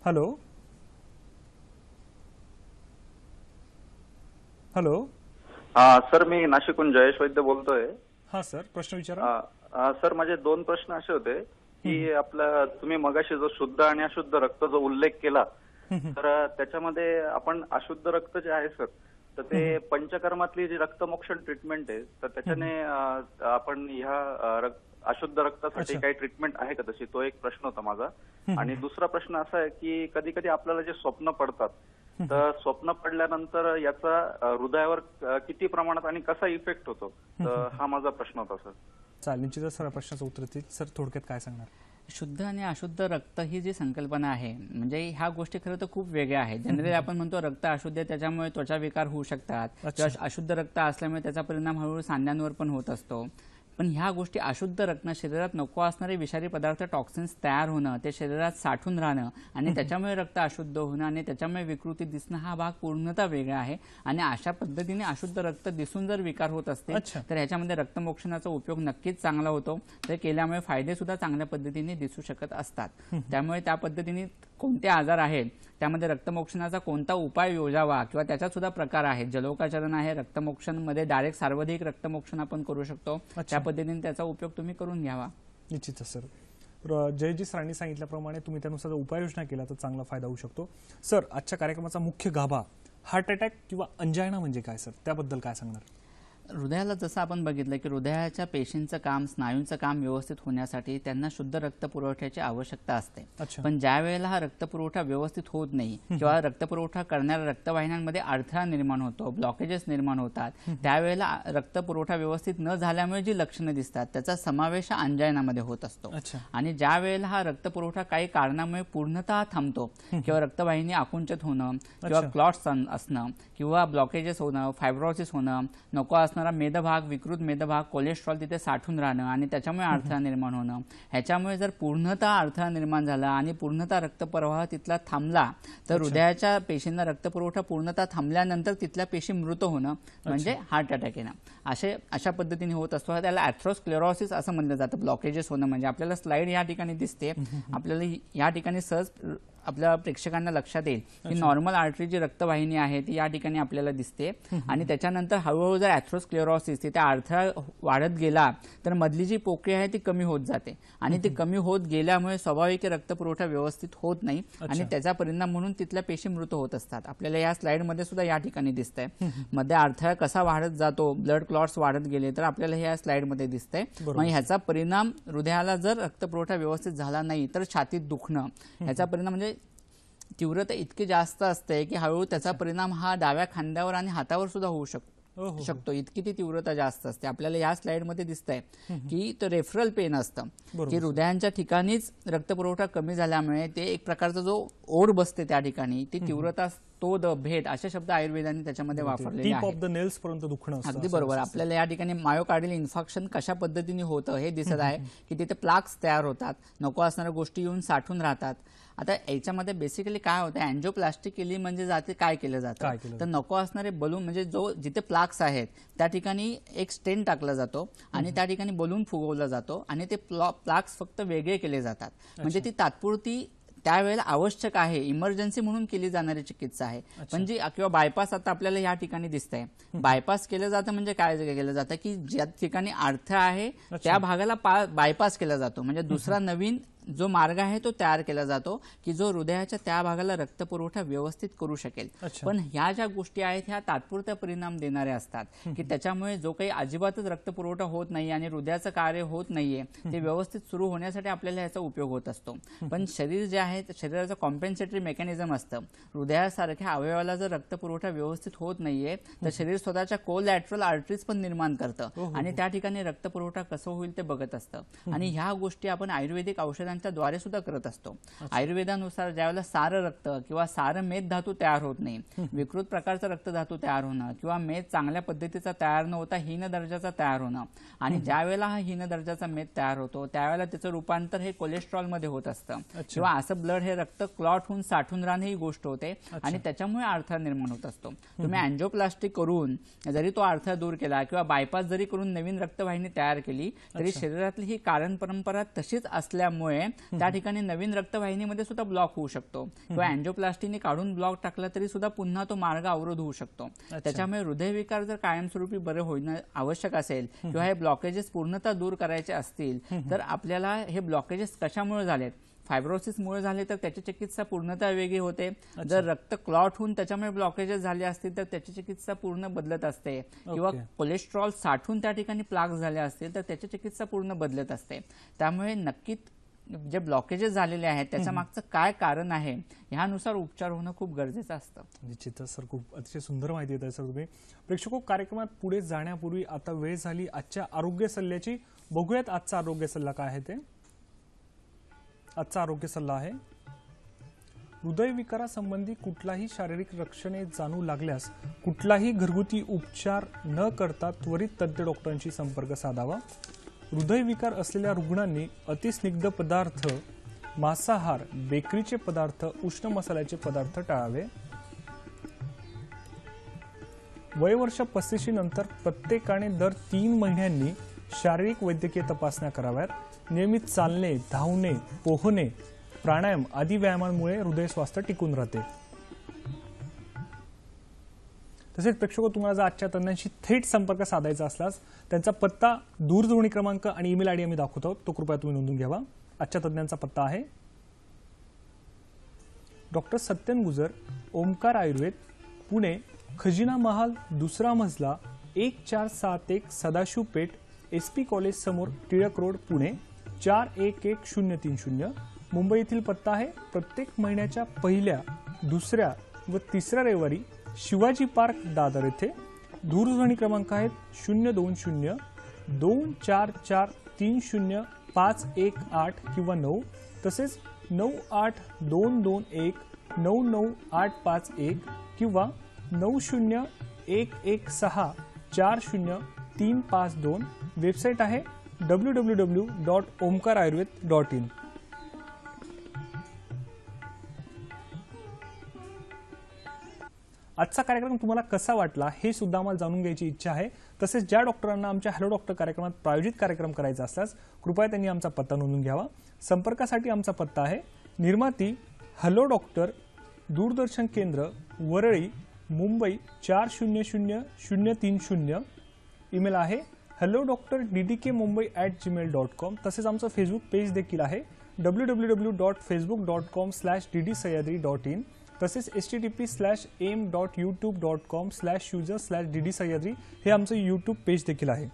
Hello hello. सर, मी नाशिकहून जयेश वैद्य बोलतोय. हा सर, प्रश्न विचारा. सर, माझे दोन प्रश्न असे होते की आपला तुम्ही मगाशी जो शुद्ध आणि अशुद्ध रक्त जो उल्लेख केला तर त्याच्यामध्ये आपण अशुद्ध रक्त जे आहे सर तर ते पंचकर्मातली जी रक्तमोक्षण ट्रीटमेंट आहे तर त्याच्याने आपण ह्या अशुद्ध रक्तासाठी काही ट्रीटमेंट आहे का तशी? तो एक प्रश्न होता माझा. आणि दुसरा प्रश्न असा आहे की कधी कधी आपल्याला जे स्वप्न पडतात तर स्वप्न पडल्यानंतर याचा हृदयावर किती प्रमाणात आणि कसा इफेक्ट होतो, तर हा माझा प्रश्न होता सर. चालेल, निश्चितच सर प्रश्नाचं उत्तर देतील. सर थोडक्यात काय सांगणार? शुद्ध आणि अशुद्ध रक्त ही जी संकल्पना आहे म्हणजे ह्या गोष्टी खरं तर खूप वेगळ्या आहेत. जनरली आपण म्हणतो रक्त अशुद्ध आहे त्याच्यामुळे त्वचा विकार होऊ शकतात किंवा अशुद्ध रक्त असल्यामुळे त्याचा परिणाम हळूहळू सांध्यांवर पण होत असतो. पण ह्या गोष्टी अशुद्ध रक्त, शरीरात नको असणारे विषारी पदार्थ, टॉक्सिन्स तयार होणं, ते शरीरात साठून राहणं आणि त्याच्यामुळे रक्त अशुद्ध होणं आणि त्याच्यामुळे विकृती दिसणं हा भाग पूर्णतः वेगळा आहे. आणि अशा पद्धतीने अशुद्ध रक्त दिसून जर विकार होत असते तर ह्याच्यामध्ये रक्तमोक्षणाचा उपयोग नक्कीच चांगला होतो. ते केल्यामुळे फायदे सुद्धा चांगल्या पद्धतीने दिसू शकत असतात. त्यामुळे त्या पद्धतीने कोणते आजार आहेत त्यामध्ये रक्तमोक्षणाचा कोणता उपाय योजावा किंवा त्याच्यात सुद्धा प्रकार आहेत. जलोकाचरण आहे, रक्तमोक्षणमध्ये डायरेक्ट सार्वधिक रक्तमोक्षण आपण करू शकतो. त्या पद्धतीने त्याचा उपयोग तुम्ही करून घ्यावा. निश्चितच सर. जयजी सरांनी सांगितल्याप्रमाणे तुम्ही त्यानुसार उपाययोजना केला तर चांगला फायदा होऊ शकतो. सर, आजच्या कार्यक्रमाचा मुख्य गाभा हार्ट अटॅक किंवा अंजायना म्हणजे काय सर, त्याबद्दल काय सांगणार? हृदयाला जसं आपण बघितलं की हृदयाच्या पेशींचं काम, स्नायूंचं काम व्यवस्थित होण्यासाठी त्यांना शुद्ध रक्त पुरवठ्याची आवश्यकता असते. पण ज्या वेळेला हा रक्तपुरवठा व्यवस्थित होत नाही किंवा रक्तपुरवठा करणाऱ्या रक्तवाहिन्यांमध्ये अडथळा निर्माण होतो, ब्लॉकेजेस निर्माण होतात, त्यावेळेला रक्तपुरवठा व्यवस्थित न झाल्यामुळे जी लक्षणं दिसतात त्याचा समावेश अंजायनामध्ये होत असतो. आणि ज्या वेळेला हा रक्तपुरवठा काही कारणामुळे पूर्णतः थांबतो किंवा रक्तवाहिनी आकुंचित होणं किंवा क्लॉट्स असणं किंवा ब्लॉकेजेस होणं, फायब्रोसिस होणं, नको असणं मेदभाग, विकृत मेदभाग, कोलेस्ट्रॉल तिथे साठून राहणं आणि त्याच्यामुळे अडथळा निर्माण होणं, ह्याच्यामुळे जर पूर्णतः अडथळा निर्माण झाला आणि पूर्णतः रक्तप्रवाह तिथला थांबला तर हृदयाच्या पेशींना रक्तपुरवठा पूर्णतः थांबल्यानंतर तिथल्या पेशी मृत होणं म्हणजे हार्ट अटॅक येणं अशा पद्धतीने होत असतो. त्याला अॅथरोस्क्लेरोसिस असं म्हणलं जातं. ब्लॉकेजेस होणं म्हणजे आपल्याला स्लाइड या ठिकाणी दिसते, आपल्याला या ठिकाणी सहज आपल्या प्रेक्षकांना लक्षात येईल की नॉर्मल आर्टरी जी रक्तवाहिनी आहे ती या ठिकाणी आपल्याला दिसते आणि त्याच्यानंतर हळूहळू जर अॅथरोस्क्लेरोसिस तिथे अडथळा वाढत गेला तर मधली जी पोकळी आहे ती कमी होत जाते आणि ती कमी होत गेल्यामुळे स्वाभाविक रक्तपुरवठा व्यवस्थित होत नाही आणि त्याचा परिणाम म्हणून तिथल्या पेशी मृत होत असतात. आपल्याला या स्लाइडमध्ये सुद्धा या ठिकाणी दिसतंय. मध्ये अडथळा कसा वाढत जातो, ब्लड क्लॉट्स वाढत गेले तर आपल्याला या स्लाइडमध्ये दिसतंय. मग ह्याचा परिणाम हृदयाला जर रक्तपुरवठा व्यवस्थित झाला नाही तर छातीत दुखणं, ह्याचा परिणाम म्हणजे तीव्रता इतकी जास्त असते की हळूहळू त्याचा परिणाम हा डाव्या खांद्यावर आणि हातावर सुद्धा होऊ शकतो. इतकी ती तीव्रता जास्त असते. आपल्याला या स्लाइडमध्ये दिसतंय की तो रेफरल पेन असतं की हृदयांच्या ठिकाणीच रक्तपुरवठा कमी झाल्यामुळे ते एक प्रकारचा जो ओढ बसते त्या ठिकाणी ती तीव्रता, तो भेद असे शब्द आयुर्वेदाने त्याच्यामध्ये वापरलेले आहेत. अगदी बरोबर. आपल्याला या ठिकाणी मायोकार्डियल इन्फेक्शन कशा पद्धतीने होतं हे दिसत आहे की तिथे प्लाक्स तयार होतात, नको असणाऱ्या गोष्टी येऊन साठून राहतात. आता याच्यामध्ये बेसिकली काय होतं, अँजिओप्लास्टी केली म्हणजे जाते काय केलं जातं तर नको असणारे बलून म्हणजे जिथे प्लाक्स आहेत त्या ठिकाणी एक स्टेंट टाकला जातो आणि त्या ठिकाणी बलून फुगवला जातो आणि ते प्लाक्स फक्त वेगळे केले जातात. म्हणजे ती तात्पुरती त्यावेळेला आवश्यक आहे, इमर्जन्सी म्हणून केली जाणारी चिकित्सा आहे. पण जी किंवा बायपास आता आपल्याला या ठिकाणी दिसतंय, बायपास केलं जातं म्हणजे काय केलं जातं की ज्या ठिकाणी अडथळा आहे त्या भागाला बायपास केला जातो म्हणजे दुसरा नवीन जो मार्ग आहे तो तयार केला जातो की जो हृदयाच्या त्या भागाला रक्तपुरवठा व्यवस्थित करू शकेल. पण ह्या ज्या गोष्टी आहेत ह्या तात्पुरता परिणाम देणाऱ्या असतात की त्याच्यामुळे जो काही अजिबातच रक्तपुरवठा होत नाही आणि हृदयाचं कार्य होत नाहीये ते व्यवस्थित सुरू होण्यासाठी आपल्याला याचा उपयोग होत असतो. पण शरीर जे आहे शरीराचं कॉम्पेन्सेटरी मेकॅनिझम असतं. हृदयासारख्या अवयवाला जर रक्तपुरवठा व्यवस्थित होत नाहीये तर शरीर स्वतःच्या कोलॅटरल आर्टरीज पण निर्माण करतं आणि त्या ठिकाणी रक्तपुरवठा कसं होईल ते बघत असतं. आणि ह्या गोष्टी आपण आयुर्वेदिक औषधांच्या द्वारे सुद्धा करत असतो. आयुर्वेदानुसार ज्यावेळेला सार रक्त किंवा सार मेद धातू तयार होत नाही, विकृत प्रकारचा रक्तधातू तयार होणं किंवा मेद चांगल्या पद्धतीचा तयार न होता हीन दर्जाचा तयार होणं आणि ज्या वेळेला हा हीन दर्जाचा मेद तयार होतो त्यावेळेला त्याचं रूपांतर हे कोलेस्ट्रॉल मध्ये होत असतं किंवा असं ब्लड हे रक्त क्लॉट होऊन साठून राहणं ही गोष्ट होते आणि त्याच्यामुळे अडथळा निर्माण होत असतो. तुम्ही अँजिओप्लास्टी करून जरी तो अडथळा दूर केला किंवा बायपास जरी करून नवीन रक्तवाहिनी तयार केली तरी शरीरातली ही कारण परंपरा तशीच असल्यामुळे त्या ठिकाणी नवीन रक्तवाहिनीमध्ये सुद्धा ब्लॉक होऊ शकतो किंवा अँजिओप्लास्टीने काढून ब्लॉक टाकला तरी सुद्धा पुन्हा तो मार्ग अवरोध होऊ शकतो. त्याच्यामुळे हृदयविकार जर कायमस्वरूपी बरे होणं आवश्यक असेल किंवा हे ब्लॉकेजेस पूर्णतः दूर करायचे असतील तर आपल्याला हे ब्लॉकेजेस कशामुळे झालेत, फायब्रोसिसमुळे झाले तर त्याची चिकित्सा पूर्णतः वेगळी होते. जर रक्त क्लॉट होऊन त्याच्यामुळे ब्लॉकेजेस झाले असतील तर त्याची चिकित्सा पूर्ण बदलत असते किंवा कोलेस्ट्रॉल साठून त्या ठिकाणी प्लाक झाले असतील तर त्याची चिकित्सा पूर्ण बदलत असते. त्यामुळे नक्कीच जे ब्लॉकेजेस झालेले आहेत त्याच्या मागचं काय कारण आहे ह्यानुसार उपचार होणं खूप गरजेचं असतं. निश्चितच सर, खूप अतिशय सुंदर माहिती देत आहे सर तुम्ही. प्रेक्षको, कार्यक्रमात पुढे जाण्यापूर्वी आता वेळ झाली आजच्या आरोग्य सल्ल्याची. बघूयात आजचा आरोग्य सल्ला काय आहे ते. आजचा आरोग्य सल्ला आहे, हृदयविकारासंबंधी कुठलाही शारीरिक लक्षणे जाणू लागल्यास कुठलाही घरगुती उपचार न करता त्वरित तज्ज्ञ डॉक्टरांशी संपर्क साधावा. हृदयविकार असलेल्या रुग्णांनी अतिस्निग्ध पदार्थ, मांसाहार, बेकरीचे पदार्थ, उष्ण मसाल्याचे पदार्थ टाळावे. वयवर्ष 35 नंतर प्रत्येकाने दर 3 महिन्यांनी शारीरिक वैद्यकीय तपासण्या कराव्यात. नियमित चालणे, धावणे, पोहणे, प्राणायाम आदी व्यायामांमुळे हृदय स्वास्थ्य टिकून राहते. तसेच प्रेक्षक, तुम्हाला जर आजच्या तज्ञांशी थेट संपर्क साधायचा असल्यास त्यांचा पत्ता, दूरध्वनी क्रमांक आणि ईमेल आयडी आम्ही दाखवत आहोत, तो कृपया तुम्ही नोंदून घ्यावा. आजच्या तज्ञांचा पत्ता आहे डॉक्टर सत्यन गुजर, ओमकार आयुर्वेद, पुणे, खजिना महाल, दुसरा मजला, 1471 सदाशिव पेठ, SP कॉलेज समोर, टिळक रोड, पुणे 411030. मुंबई येथील पत्ता आहे प्रत्येक महिन्याच्या पहिल्या, दुसऱ्या व तिसऱ्या रविवारी शिवाजी पार्क, दादर येथे. दूरध्वनी क्रमांक आहेत 020 244 30518 किंवा 9, तसेच 98 98221 किंवा 90 116 40352. वेबसाईट आहे www.omkarayurved.in. आजचा कार्यक्रम तुम्हाला कसा वाटला हे सुद्धा आम्हाला जाणून घ्यायची इच्छा आहे. तसेच ज्या डॉक्टरांना आमच्या हॅलो डॉक्टर कार्यक्रमात प्रायोजित कार्यक्रम करायचा असल्यास कृपया त्यांनी आमचा पत्ता नोंदवून घ्यावा. संपर्कासाठी आमचा पत्ता आहे निर्माती हॅलो डॉक्टर, दूरदर्शन केंद्र, वरळी, मुंबई 400030. ईमेल आहे hellodoctor@ddkmumbai@gmail.com. तसेच आमचं फेसबुक पेज देखील आहे www.facebook.com/ddsahyadri.in. तसेच http://aim.youtube.com/user/ddsahyadri हे आमचं यूट्यूब पेज देखील आहे.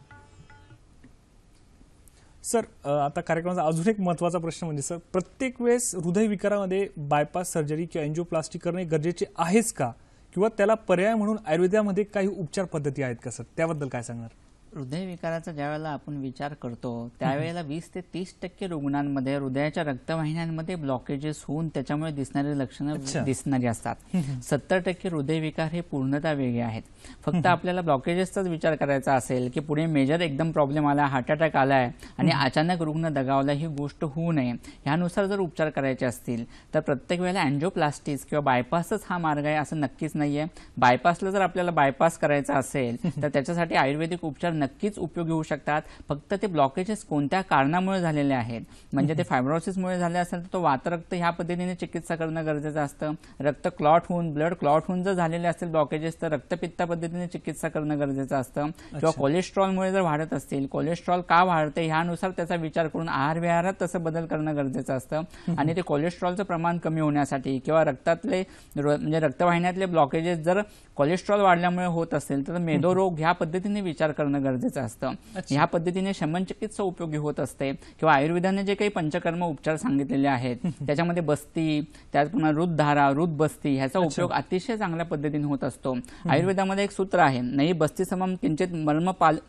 सर, आता कार्यक्रमाचा अजून एक महत्त्वाचा प्रश्न म्हणजे सर, प्रत्येक वेळेस हृदयविकारामध्ये बायपास सर्जरी किंवा एंजिओप्लास्टी करणे गरजेचे आहेच का, किंवा त्याला पर्याय म्हणून आयुर्वेदामध्ये काही उपचार पद्धती आहेत का सर, त्याबद्दल काय सांगणार? हृदयविकाराचा ज्यावेळेला आपण विचार करतो त्यावेळेला 20 ते 30% रुग्णांमध्ये हृदयाच्या रक्तवाहिन्यांमध्ये ब्लॉकेजेस होऊन त्याच्यामुळे दिसणारी लक्षणं दिसणारी असतात. 70% हृदयविकार हे पूर्णतः वेगळे आहेत. फक्त आपल्याला ब्लॉकेजेसचाच विचार करायचा असेल की पुढे मेजर एकदम प्रॉब्लेम आला, हार्ट अटॅक आलाय आणि अचानक रुग्ण दगावला, ही गोष्ट होऊ नये ह्यानुसार जर उपचार करायचे असतील तर प्रत्येक वेळेला अँजिओप्लास्टीज किंवा बायपासच हा मार्ग आहे असं नक्कीच नाहीये. बायपासला जर आपल्याला बायपास करायचा असेल तर त्याच्यासाठी आयुर्वेदिक उपचार नक्कीच उपयोगी होऊ शकतात. फक्त ते ब्लॉकेजेस कोणत्या कारणामुळे झालेले आहेत, म्हणजे ते फायब्रोसिसमुळे झाले असेल तर तो वातरक्त ह्या पद्धतीने चिकित्सा करणं गरजेचं असतं. रक्त क्लॉट होऊन, ब्लड क्लॉट होऊन जर झालेले असतील ब्लॉकेजेस तर रक्तपित्ता पद्धतीने चिकित्सा करणं गरजेचं असतं. किंवा कोलेस्ट्रॉलमुळे जर वाढत असतील, कोलेस्ट्रॉल का वाढते ह्यानुसार त्याचा विचार करून आहार विहारात तसं बदल करणं गरजेचं असतं. आणि ते कोलेस्ट्रॉलचं प्रमाण कमी होण्यासाठी किंवा रक्तातले म्हणजे रक्तवाहिन्यातले ब्लॉकेजेस जर कोलेस्ट्रॉल वाढल्यामुळे होत असेल तर मेदोरोग ह्या पद्धतीने विचार करणं गरजेचं असतं. ह्या पद्धतीने शमन चिकित्सा उपयोगी होत असते. किंवा आयुर्वेदाने जे काही पंचकर्म उपचार सांगितलेले आहेत त्याच्यामध्ये बस्ती, त्यात पुन्हा रुद्धारा, रुद बस्ती ह्याचा उपयोग अतिशय चांगल्या पद्धतीने होत असतो. आयुर्वेदामध्ये एक सूत्र आहे, नई बस्ती समम किंचित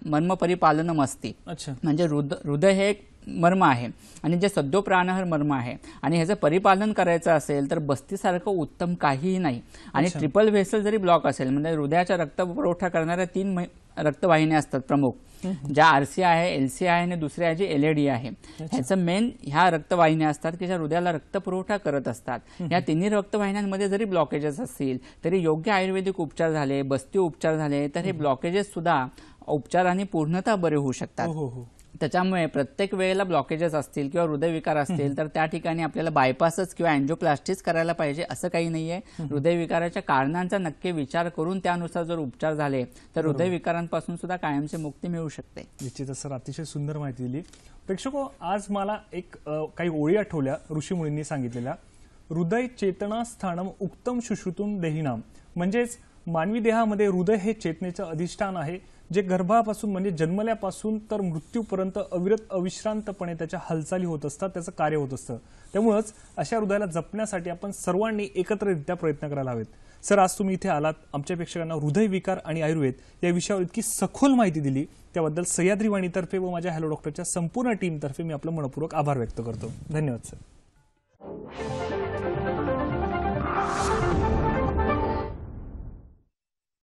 मर्म परिपालनम असती. म्हणजे हृदय हे एक मर्म आहे आणि जे सद्यो प्राणहर मर्म आहे आणि ह्याचं परिपालन करायचं असेल तर बस्तीसारखं उत्तम काहीही नाही. आणि ट्रिपल व्हेसल जरी ब्लॉक असेल, म्हणजे हृदयाचा रक्त पुरवठा करणाऱ्या 3 रक्तवाहिन्या असतात प्रमुख, ज्या आरसी आहे, एलसी आहे आणि दुसरी आहे जी एलएडी आहे. ह्याचं मेन ह्या रक्तवाहिन्या असतात की ज्या हृदयाला रक्त पुरवठा करत असतात. या 3 रक्तवाहिन्यांमध्ये जरी ब्लॉकेजेस असतील तरी योग्य आयुर्वेदिक उपचार झाले, बस्ती उपचार झाले तर हे ब्लॉकेजेस सुद्धा उपचाराने पूर्णतः बरे होऊ शकतात. त्याच्यामुळे प्रत्येक वेळेला ब्लॉकेजेस असतील किंवा हृदयविकार असतील तर त्या ठिकाणी आपल्याला बायपासच किंवा अँजिओप्लास्टीच करायला पाहिजे असं काही नाहीये. हृदयविकाराच्या कारणांचा नक्की विचार करून त्यानुसार जर उपचार झाले तर हृदयविकारांपासून सुद्धा कायमची मुक्ती मिळू शकते. निश्चितच सर, अतिशय सुंदर माहिती दिली. प्रेक्षको, आज मला एक काही ओळी आठवल्या ऋषीमुनींनी सांगितलेल्या. हृदय चेतना स्थानम उक्तम सुश्रुतून देहिनाम. म्हणजेच मानवी देहामध्ये हृदय हे चेतनेचं अधिष्ठान आहे, जे गर्भापासून म्हणजे जन्मल्यापासून तर मृत्यूपर्यंत अविश्रांतपणे त्याच्या हालचाली होत असतात, त्याचं कार्य होत असतं. त्यामुळेच अशा हृदयाला जपण्यासाठी आपण सर्वांनी एकत्रितरित्या प्रयत्न करायला हवेत. सर, आज तुम्ही इथे आलात, आमच्या प्रेक्षकांना हृदयविकार आणि आयुर्वेद या विषयावर इतकी सखोल माहिती दिली, त्याबद्दल सह्याद्री वाणीतर्फे व माझ्या हॅलो डॉक्टरच्या संपूर्ण टीमतर्फे मी आपलं मनपूर्वक आभार व्यक्त करतो. धन्यवाद सर.